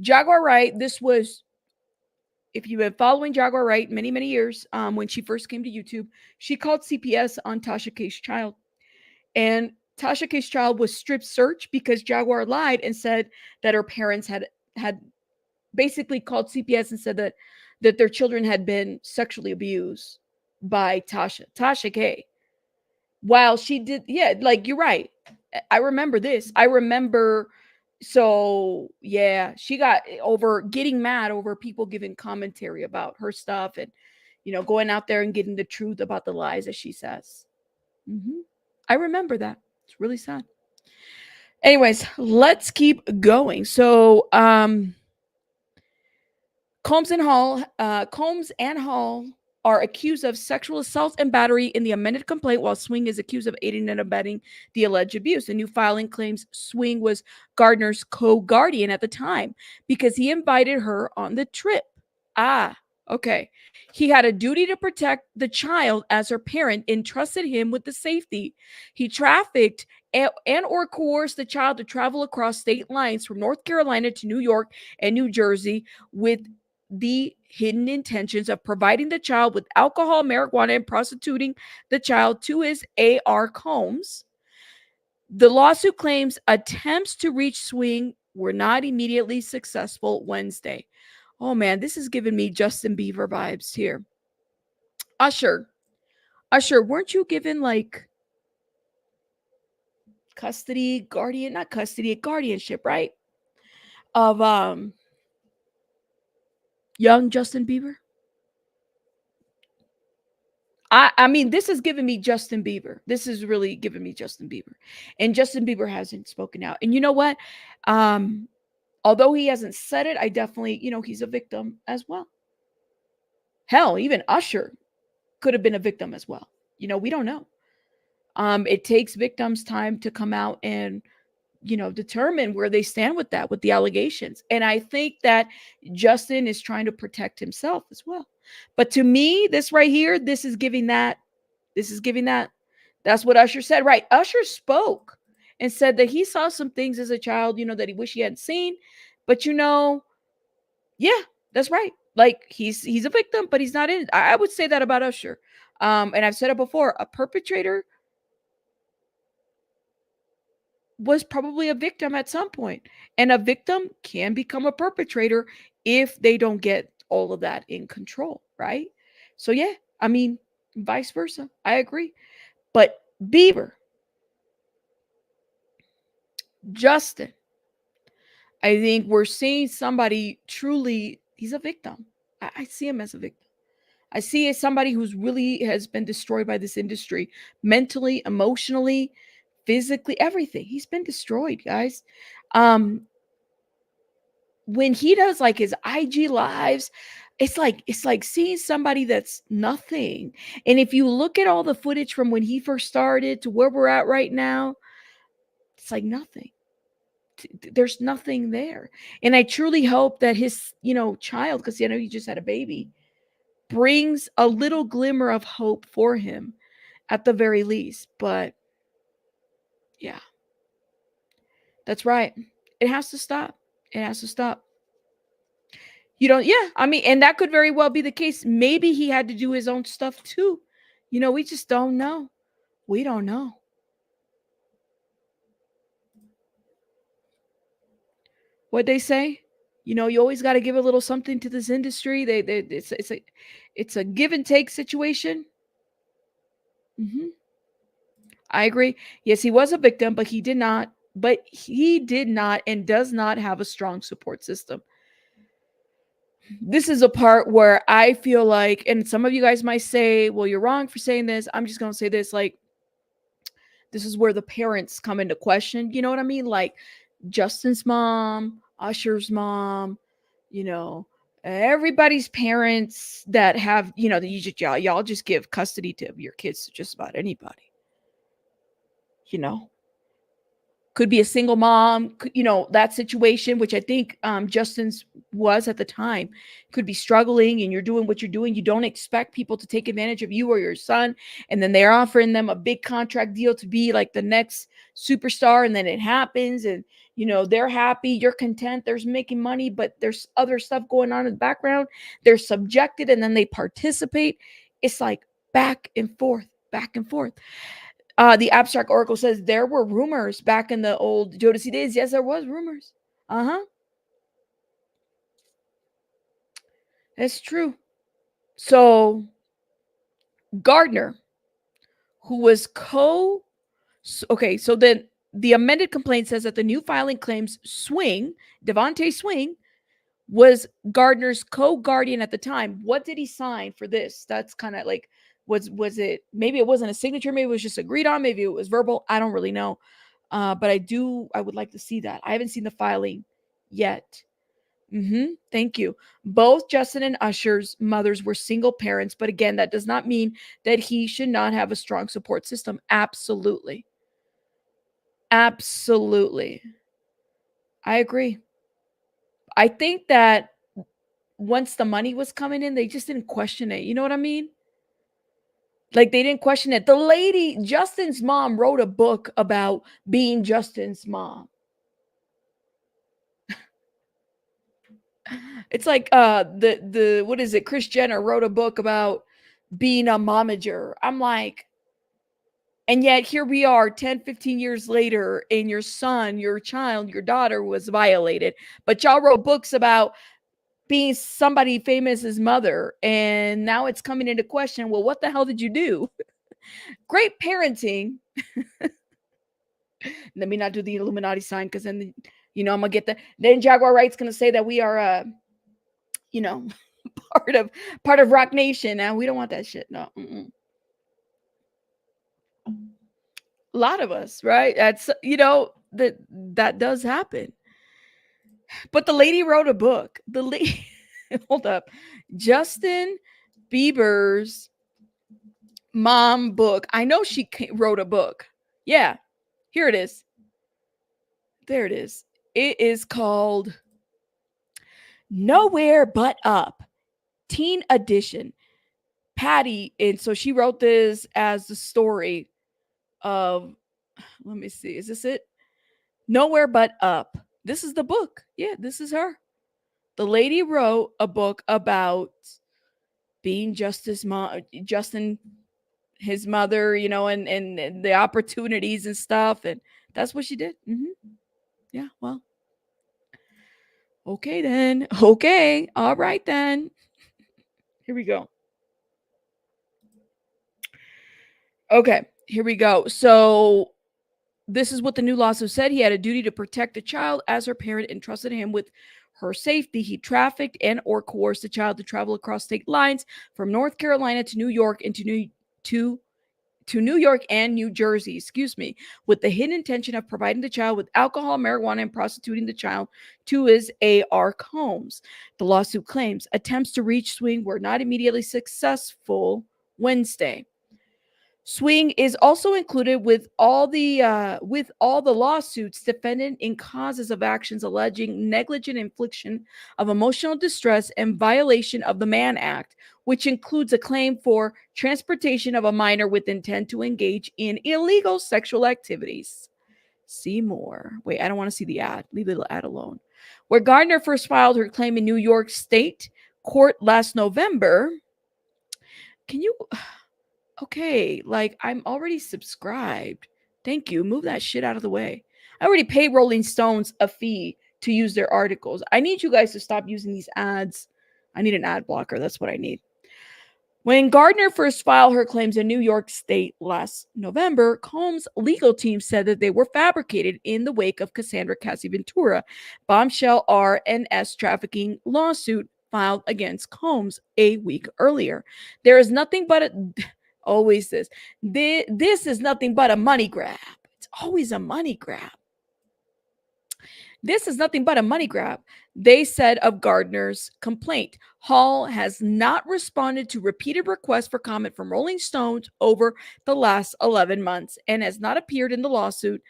Jaguar Wright, this was, if you've been following Jaguar Wright many, many years, when she first came to YouTube, she called CPS on Tasha K's child. And Tasha K's child was strip searched because Jaguar lied and said that her parents had basically called CPS and said that their children had been sexually abused by Tasha K. While she did, yeah, like, you're right. I remember this. So yeah, she got over getting mad over people giving commentary about her stuff and, going out there and getting the truth about the lies that she says. I remember that. It's really sad. Anyways, let's keep going. So, Combs and Hall are accused of sexual assault and battery in the amended complaint, while Swing is accused of aiding and abetting the alleged abuse. The new filing claims Swing was Gardner's co-guardian at the time because he invited her on the trip. Okay. He had a duty to protect the child as her parent entrusted him with the safety. He trafficked and or coerced the child to travel across state lines from North Carolina to New York and New Jersey with the hidden intentions of providing the child with alcohol, marijuana, and prostituting the child to his AR Combs. The lawsuit claims attempts to reach Swing were not immediately successful Wednesday. Oh man, this is giving me Justin Bieber vibes here. Usher, weren't you given, like, guardianship, right? Of young Justin Bieber? I mean, this is giving me Justin Bieber. This is really giving me Justin Bieber. And Justin Bieber hasn't spoken out. And you know what? Although he hasn't said it, I definitely, he's a victim as well. Hell, even Usher could have been a victim as well. We don't know. It takes victims time to come out and, determine where they stand with that, with the allegations. And I think that Justin is trying to protect himself as well. But to me, this right here, this is giving that. This is giving that. That's what Usher said, right? Usher spoke and said that he saw some things as a child, that he wished he hadn't seen. But yeah, that's right. Like he's a victim, but he's not in. I would say that about Usher. And I've said it before, a perpetrator was probably a victim at some point. And a victim can become a perpetrator if they don't get all of that in control, right? So yeah, I mean, vice versa. I agree. But Bieber, Justin, I think we're seeing somebody truly, he's a victim. I see him as a victim. I see as somebody who's really has been destroyed by this industry, mentally, emotionally, physically, everything. He's been destroyed, guys. When he does like his IG lives, it's like seeing somebody that's nothing. And if you look at all the footage from when he first started to where we're at right now, it's like nothing. There's nothing there. And I truly hope that his, child, because I know he just had a baby, brings a little glimmer of hope for him at the very least. But yeah, that's right. It has to stop. It has to stop. Yeah, I mean, and that could very well be the case. Maybe he had to do his own stuff too. We just don't know. We don't know. What they say, you always got to give a little something to this industry. It's a give and take situation. Hmm. I agree. Yes, he was a victim, but he did not. But he did not and does not have a strong support system. This is a part where I feel like, and some of you guys might say, well, you're wrong for saying this. I'm just going to say this. Like, this is where the parents come into question. You know what I mean? Like Justin's mom, Usher's mom, you know, everybody's parents that have, y'all just give custody to your kids to just about anybody, you know. Could be a single mom, that situation, which I think Justin's was at the time, could be struggling and you're doing what you're doing. You don't expect people to take advantage of you or your son. And then they're offering them a big contract deal to be like the next superstar. And then it happens and, they're happy, you're content, there's making money, but there's other stuff going on in the background. They're subjected and then they participate. It's like back and forth, back and forth. The abstract oracle says there were rumors back in the old Jodeci days. Yes, there was rumors. That's true. So Gardner, who was okay, so then the amended complaint says that the new filing claims DeVanté Swing was Gardner's co-guardian at the time. What did he sign for this? That's kind of like, was it, maybe it wasn't a signature, maybe it was just agreed on, maybe it was verbal, I don't really know. But I would like to see that. I haven't seen the filing yet. Thank you. Both Justin and Usher's mothers were single parents, but again, that does not mean that he should not have a strong support system. Absolutely. Absolutely. I agree. I think that once the money was coming in, they just didn't question it. You know what I mean? Like they didn't question it. The lady, Justin's mom, wrote a book about being Justin's mom. It's like the what is it? Kris Jenner wrote a book about being a momager. I'm like, and yet here we are 10, 15 years later, and your son, your child, your daughter was violated. But y'all wrote books about being somebody famous's mother, and now it's coming into question. Well, what the hell did you do? Great parenting. Let me not do the Illuminati sign because then, I'm gonna get then Jaguar Wright's gonna say that we are, part of Rock Nation. Now we don't want that shit. No. A lot of us, right? That's that does happen. But the lady wrote a book. The lady, hold up, Justin Bieber's mom book. I know she wrote a book. Yeah, here it is. There it is. It is called Nowhere But Up, Teen Edition. Patty, and so she wrote this as the story of, let me see, is this it? Nowhere But Up. This is the book. Yeah, this is her. The lady wrote a book about being Justin, his mother, and the opportunities and stuff, and that's what she did. Yeah, well, okay then. Okay, all right then. Here we go. Okay, here we go. So this is what the new lawsuit said. He had a duty to protect the child as her parent entrusted him with her safety. He trafficked and or coerced the child to travel across state lines from North Carolina to New York and to New York and New Jersey, with the hidden intention of providing the child with alcohol, marijuana, and prostituting the child to his A.R. Combs. The lawsuit claims attempts to reach Swing were not immediately successful Wednesday. Swing is also included with all the lawsuits defended in causes of actions alleging negligent infliction of emotional distress and violation of the Mann Act, which includes a claim for transportation of a minor with intent to engage in illegal sexual activities. See more. Wait, I don't want to see the ad. Leave the ad alone. Where Gardner first filed her claim in New York State Court last November. Can you? Okay, like I'm already subscribed. Thank you. Move that shit out of the way. I already pay Rolling Stones a fee to use their articles. I need you guys to stop using these ads. I need an ad blocker. That's what I need. When Gardner first filed her claims in New York State last November, Combs' legal team said that they were fabricated in the wake of Cassandra Ventura bombshell R&S trafficking lawsuit filed against Combs a week earlier. There is nothing but always this. This is nothing but a money grab. It's always a money grab. This is nothing but a money grab, they said of Gardner's complaint. Hall has not responded to repeated requests for comment from Rolling Stones over the last 11 months and has not appeared in the lawsuit,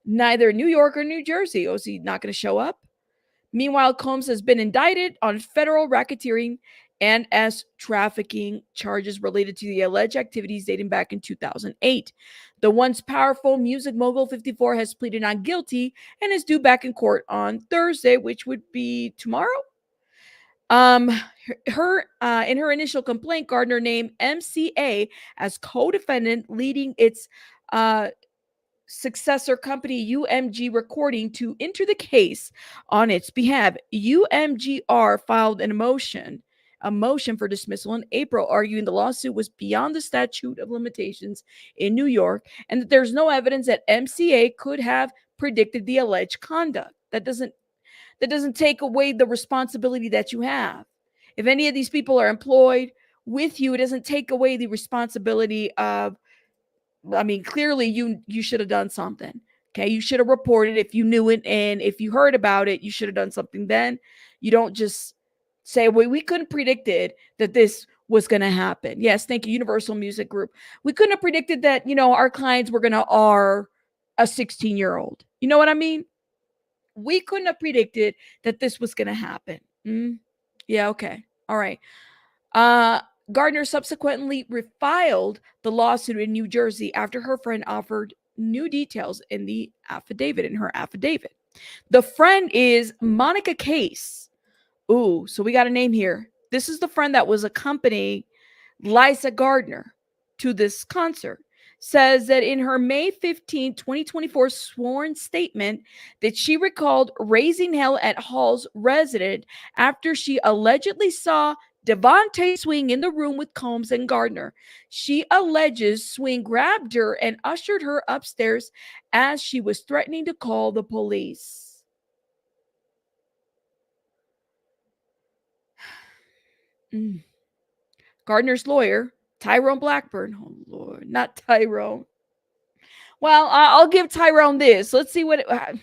neither New York or New Jersey. Oh, is he not going to show up? Meanwhile, Combs has been indicted on federal racketeering and as trafficking charges related to the alleged activities dating back in 2008. The once powerful music mogul 54 has pleaded not guilty and is due back in court on Thursday, which would be tomorrow. In her initial complaint, Gardner named MCA as co-defendant, leading its successor company UMG Recording to enter the case on its behalf. UMGR filed a motion for dismissal in April, arguing the lawsuit was beyond the statute of limitations in New York and that there's no evidence that MCA could have predicted the alleged conduct. That doesn't take away the responsibility that you have. If any of these people are employed with you, it doesn't take away the responsibility of, I mean, clearly you should have done something. Okay, you should have reported if you knew it, and if you heard about it, you should have done something then. You don't just say, well, we couldn't predicted that this was going to happen. Yes, thank you, Universal Music Group. We couldn't have predicted that, our clients were going to R a 16-year-old. You know what I mean? We couldn't have predicted that this was going to happen. Yeah, okay. All right. Gardner subsequently refiled the lawsuit in New Jersey after her friend offered new details in her affidavit. The friend is Monica Case. Ooh, so we got a name here. This is the friend that was accompanying Liza Gardner to this concert. Says that in her May 15, 2024 sworn statement that she recalled raising hell at Hall's residence after she allegedly saw DeVanté Swing in the room with Combs and Gardner. She alleges Swing grabbed her and ushered her upstairs as she was threatening to call the police. Gardner's lawyer, Tyrone Blackburn. Oh, Lord, not Tyrone. Well, I'll give Tyrone this. Let's see what I'm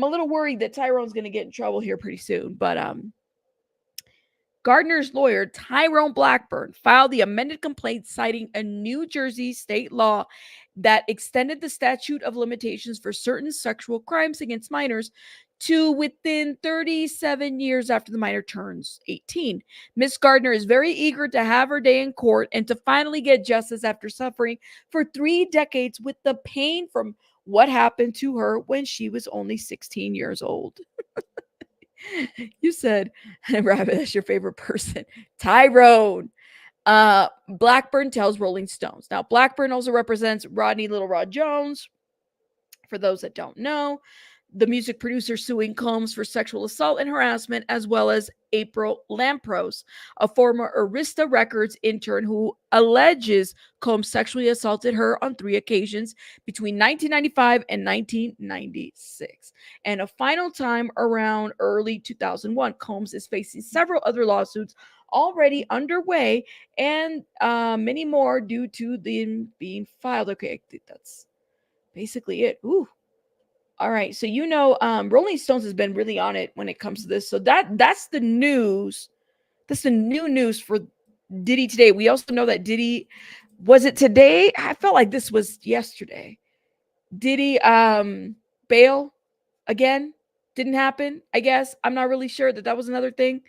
a little worried that Tyrone's going to get in trouble here pretty soon, but Gardner's lawyer, Tyrone Blackburn, filed the amended complaint citing a New Jersey state law that extended the statute of limitations for certain sexual crimes against minors to within 37 years after the minor turns 18. Miss Gardner is very eager to have her day in court and to finally get justice after suffering for 3 decades with the pain from what happened to her when she was only 16 years old. You said, Rabbit, that's your favorite person. Tyrone. Blackburn tells Rolling Stones. Now, Blackburn also represents Rodney Little Rod Jones. For those that don't know, the music producer suing Combs for sexual assault and harassment, as well as April Lampros, a former Arista Records intern who alleges Combs sexually assaulted her on 3 occasions between 1995 and 1996. And a final time around early 2001, Combs is facing several other lawsuits already underway and many more due to them being filed. Okay, I think that's basically it. Ooh. All right, so Rolling Stones has been really on it when it comes to this. So that's the news. That's the new news for Diddy today. We also know that Diddy, was it today? I felt like this was yesterday. Diddy bail again didn't happen. I guess I'm not really sure that was another thing.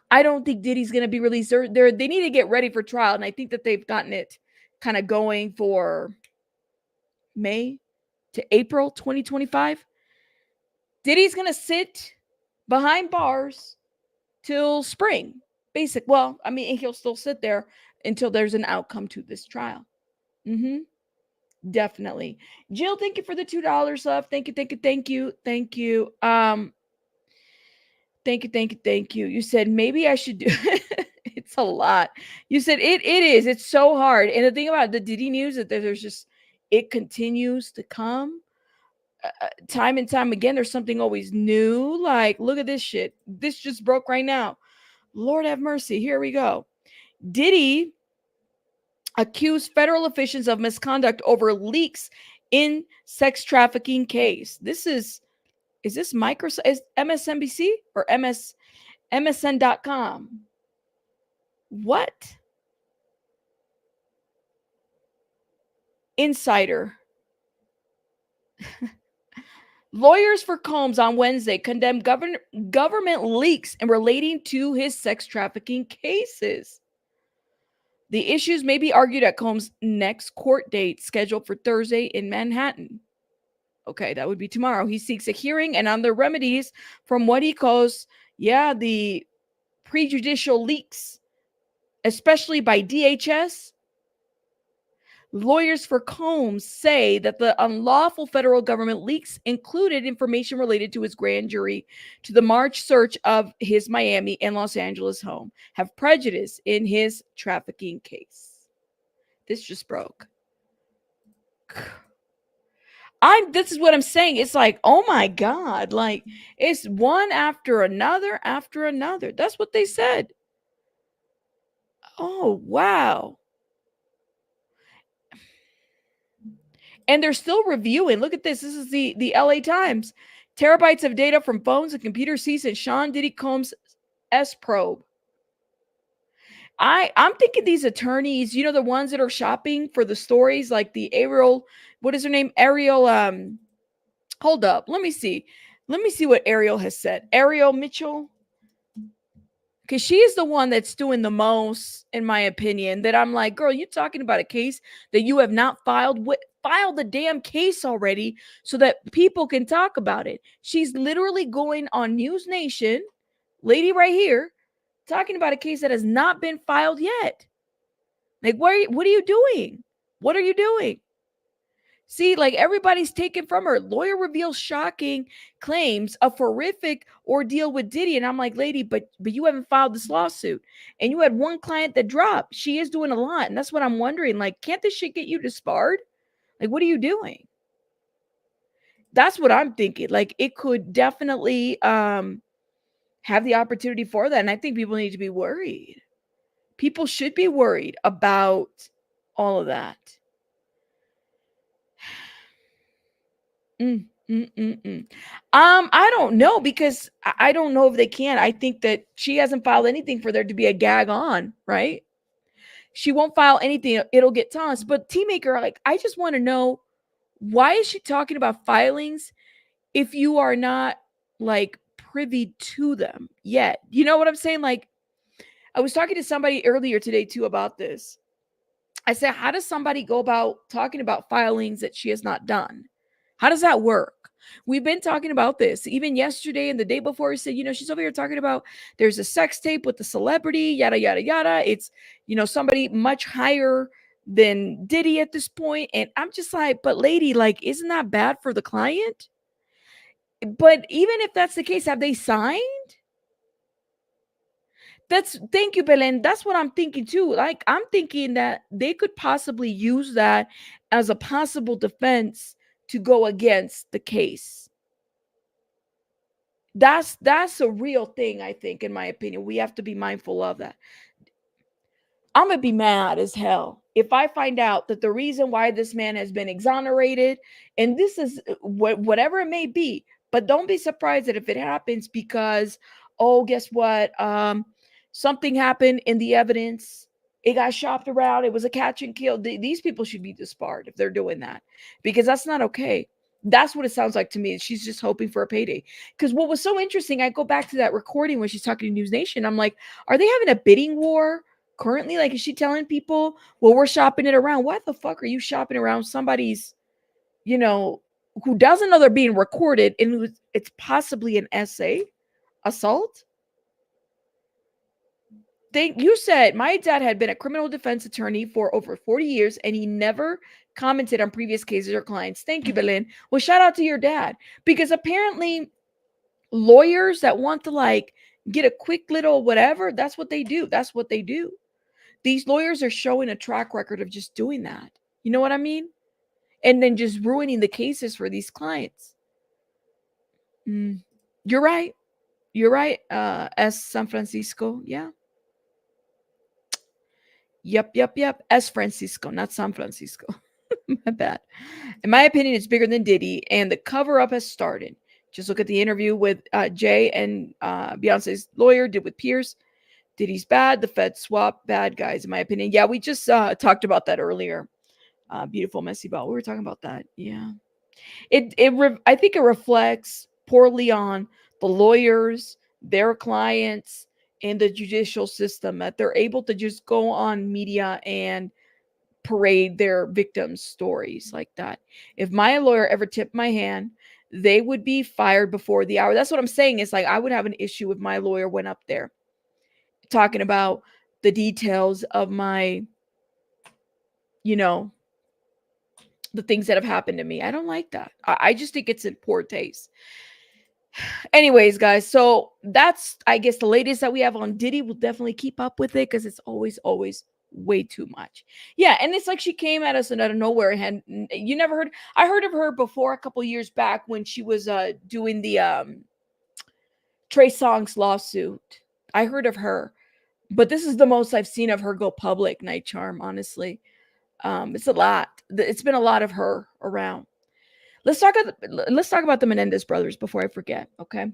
I don't think Diddy's gonna be released. They need to get ready for trial, and I think that they've gotten it kind of going for May to April 2025. Diddy's going to sit behind bars till spring. Well, I mean, he'll still sit there until there's an outcome to this trial. Definitely. Jill, thank you for the $2 love. Thank you. Thank you. Thank you. You said maybe I should do it's a lot. You said it is. It's so hard. And the thing about the Diddy news is that there's just, it continues to come. Time and time again, there's something always new. Like, look at this shit. This just broke right now. Lord have mercy. Here we go. Diddy accused federal officials of misconduct over leaks in sex trafficking case. Is this Microsoft? Is MSNBC or MSN.com? What? Insider. Lawyers for Combs on Wednesday condemned government leaks in relating to his sex trafficking cases. The issues may be argued at Combs' next court date, scheduled for Thursday in Manhattan. Okay, that would be tomorrow. He seeks a hearing and other remedies from what he calls, the prejudicial leaks, especially by DHS. Lawyers for Combs say that the unlawful federal government leaks included information related to his grand jury to the March search of his Miami and Los Angeles home have prejudice in his trafficking case. This just broke. This is what I'm saying. It's like, oh my God, like it's one after another. That's what they said. Oh, wow. And they're still reviewing. Look at this. This is the LA Times. Terabytes of data from phones and computers seized in Sean Diddy Combs' S probe. I'm thinking these attorneys, the ones that are shopping for the stories, like the Ariel, what is her name? Ariel, hold up. Let me see what Ariel has said. Ariel Mitchell. Because she is the one that's doing the most, in my opinion, that I'm like, girl, you're talking about a case that you have not filed the damn case already so that people can talk about it. She's literally going on News Nation, lady right here, talking about a case that has not been filed yet. Like, what are you doing? What are you doing? See, like everybody's taken from her. Lawyer reveals shocking claims of horrific ordeal with Diddy. And I'm like, lady, but you haven't filed this lawsuit. And you had one client that dropped. She is doing a lot. And that's what I'm wondering. Like, can't this shit get you disbarred? Like, what are you doing? That's what I'm thinking. Like, it could definitely have the opportunity for that. And I think people need to be worried. People should be worried about all of that. I don't know, because I don't know if they can. I think that she hasn't filed anything for there to be a gag on, right? She won't file anything. It'll get tossed. But Teamaker, like, I just want to know, why is she talking about filings if you are not like privy to them yet? You know what I'm saying? Like, I was talking to somebody earlier today too about this. I said, how does somebody go about talking about filings that she has not done? How does that work? We've been talking about this even yesterday and the day before. We said, she's over here talking about there's a sex tape with the celebrity, yada, yada, yada. It's, somebody much higher than Diddy at this point. And I'm just like, but lady, like, isn't that bad for the client? But even if that's the case, have they signed? Thank you, Belen. That's what I'm thinking too. Like, I'm thinking that they could possibly use that as a possible defense to go against the case. That's a real thing, I think, in my opinion. We have to be mindful of that. I'm gonna be mad as hell if I find out that the reason why this man has been exonerated, and this is whatever it may be, but don't be surprised that if it happens because, oh, guess what? Something happened in the evidence. It got shopped around. It was a catch and kill. These people should be disbarred if they're doing that, because that's not okay. That's what it sounds like to me. She's just hoping for a payday. Because what was so interesting, I go back to that recording when she's talking to News Nation. I'm like, are they having a bidding war currently? Like, is she telling people, well, we're shopping it around? Why the fuck are you shopping around somebody's, who doesn't know they're being recorded, and it's possibly an essay assault? You said my dad had been a criminal defense attorney for over 40 years and he never commented on previous cases or clients. Thank you, Belen. Well, shout out to your dad, because apparently lawyers that want to like get a quick little whatever, that's what they do. That's what they do. These lawyers are showing a track record of just doing that. You know what I mean? And then just ruining the cases for these clients. You're right. You're right. S. San Francisco. Yeah. Yep. S. Francisco, not San Francisco. My bad. In my opinion, it's bigger than Diddy, and the cover up has started. Just look at the interview with Jay and Beyonce's lawyer did with Piers. Diddy's bad. The Fed swap bad guys, in my opinion. Yeah, we just talked about that earlier. Beautiful, messy ball. We were talking about that. Yeah. I think it reflects poorly on the lawyers, their clients, and the judicial system, that they're able to just go on media and parade their victims' stories like that. If my lawyer ever tipped my hand, they would be fired before the hour. That's what I'm saying. It's like I would have an issue if my lawyer went up there talking about the details of my, the things that have happened to me. I don't like that. I just think it's in poor taste. Anyways, guys, so that's, I guess, the latest that we have on Diddy. We'll definitely keep up with it because it's always way too much. Yeah, and it's like she came at us and out of nowhere. And you never heard. I heard of her before a couple years back when she was doing the Trey Songz lawsuit. I heard of her, but this is the most I've seen of her go public. Night Charm, honestly, it's a lot. It's been a lot of her around. Let's talk about the Menendez brothers before I forget. Okay,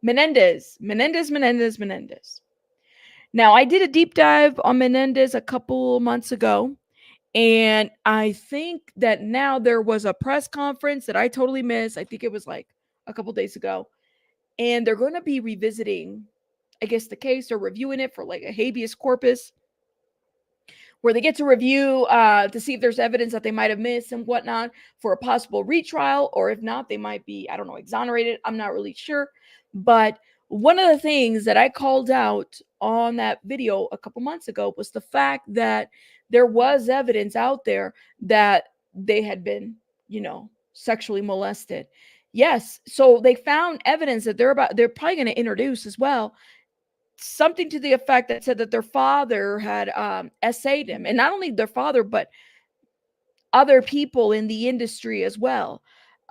Menendez. Now, I did a deep dive on Menendez a couple months ago, and I think that now there was a press conference that I totally missed. I think it was like a couple days ago, and they're going to be revisiting, I guess, the case or reviewing it for like a habeas corpus, where they get to review to see if there's evidence that they might have missed and whatnot for a possible retrial, or if not, they might be, I don't know, exonerated. I'm not really sure. But one of the things that I called out on that video a couple months ago was the fact that there was evidence out there that they had been, sexually molested. Yes. So they found evidence that they're probably going to introduce as well, something to the effect that said that their father had essayed him, and not only their father, but other people in the industry as well.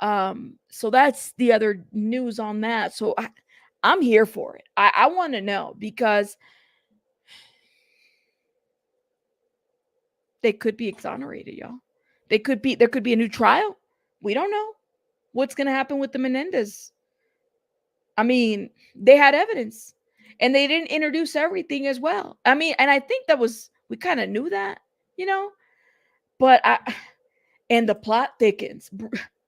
So that's the other news on that. So I'm here for it. I want to know, because they could be exonerated, y'all. There could be a new trial. We don't know. what's going to happen with the Menendez. I mean, they had evidence and they didn't introduce everything as well. I mean, and I think we kind of knew that, but and the plot thickens.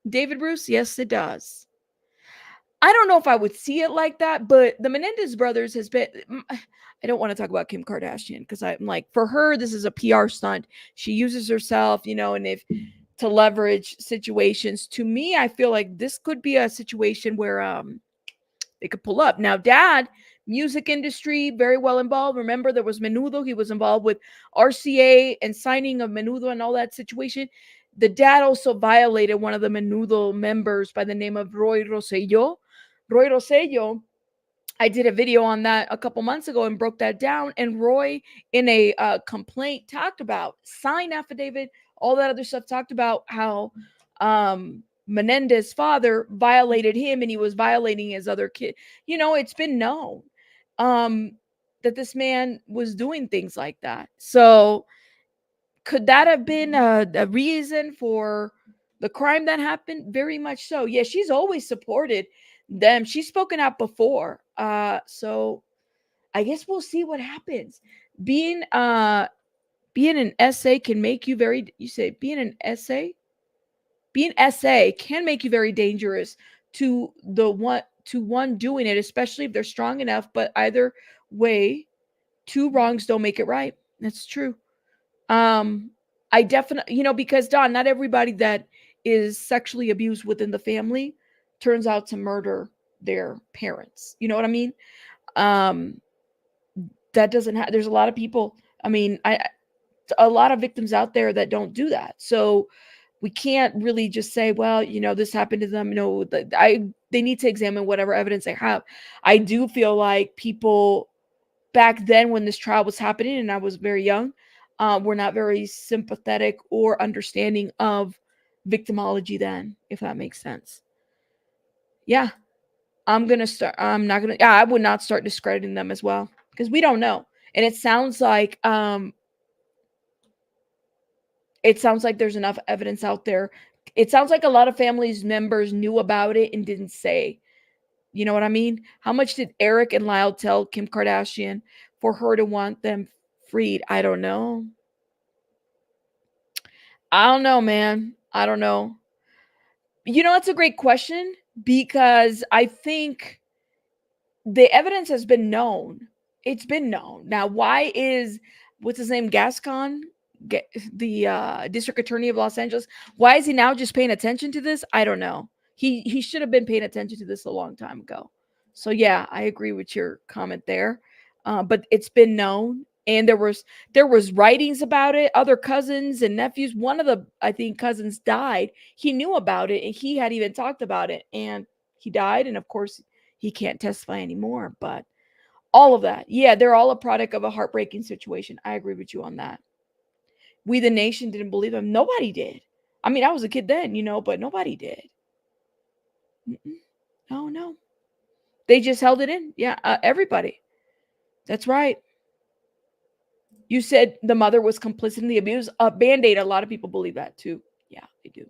David Bruce, yes, it does. I don't know if I would see it like that, but the Menendez brothers has been. I don't want to talk about Kim Kardashian because I'm like, for her, this is a PR stunt. She uses herself, and if to leverage situations. To me, I feel like this could be a situation where they could pull up. Now, dad, music industry, very well involved. Remember, there was Menudo. He was involved with RCA and signing of Menudo and all that situation. The dad also violated one of the Menudo members by the name of Roy Rosselló. Roy Rosselló, I did a video on that a couple months ago and broke that down. And Roy, in a complaint, talked about sign affidavit, all that other stuff, talked about how Menendez's father violated him and he was violating his other kid. It's been known that this man was doing things like that. So could that have been a reason for the crime that happened? Very much so. Yeah, she's always supported them. She's spoken out before. So I guess we'll see what happens. Being an SA can make you very, being an SA? Being SA can make you very dangerous to one doing it, especially if they're strong enough. But either way, two wrongs don't make it right. That's true. I definitely, because Don, not everybody that is sexually abused within the family turns out to murder their parents. You know what I mean? That doesn't have, there's a lot of people. I mean, a lot of victims out there that don't do that. So we can't really just say, well, this happened to them. They need to examine whatever evidence they have. I do feel like people back then when this trial was happening and I was very young, were not very sympathetic or understanding of victimology then, if that makes sense. Yeah. I would not start discrediting them as well because we don't know. And it sounds like there's enough evidence out there. It sounds like a lot of families members knew about it and didn't say. You know what I mean? How much did Eric and Lyle tell Kim Kardashian for her to want them freed? I don't know. I don't know, man. I don't know. That's a great question because I think the evidence has been known. It's been known. Now, why is, what's his name, Gascon, the district attorney of Los Angeles, why is he now just paying attention to this? I don't know. He should have been paying attention to this a long time ago. So, yeah, I agree with your comment there. But it's been known. And there was writings about it, other cousins and nephews. One of the, I think, cousins died. He knew about it and he had even talked about it and he died. And of course, he can't testify anymore. But all of that, yeah, they're all a product of a heartbreaking situation. I agree with you on that. We, the nation, didn't believe him. Nobody did. I mean, I was a kid then, but nobody did. Oh, no. They just held it in. Yeah, everybody. That's right. You said the mother was complicit in the abuse. Band-Aid, a lot of people believe that too. Yeah, they do.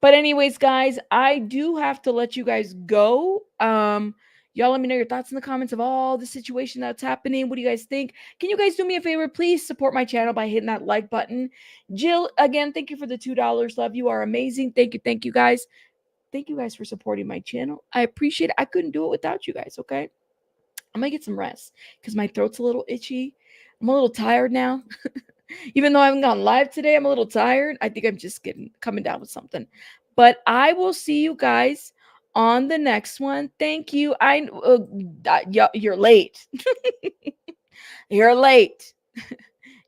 But anyways, guys, I do have to let you guys go. Y'all let me know your thoughts in the comments of all the situation that's happening. What do you guys think? Can you guys do me a favor? Please support my channel by hitting that like button. Jill, again, thank you for the $2. Love, you are amazing. Thank you guys. Thank you guys for supporting my channel. I appreciate it. I couldn't do it without you guys, okay? I'm going to get some rest because my throat's a little itchy. I'm a little tired now. Even though I haven't gone live today, I'm a little tired. I think I'm just coming down with something. But I will see you guys on the next one. Thank you. You're late. You're late.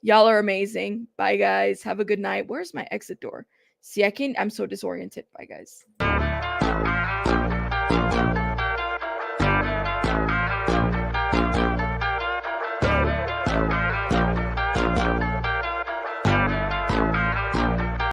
Y'all are amazing. Bye, guys. Have a good night. Where's my exit door? See, I'm so disoriented. Bye, guys.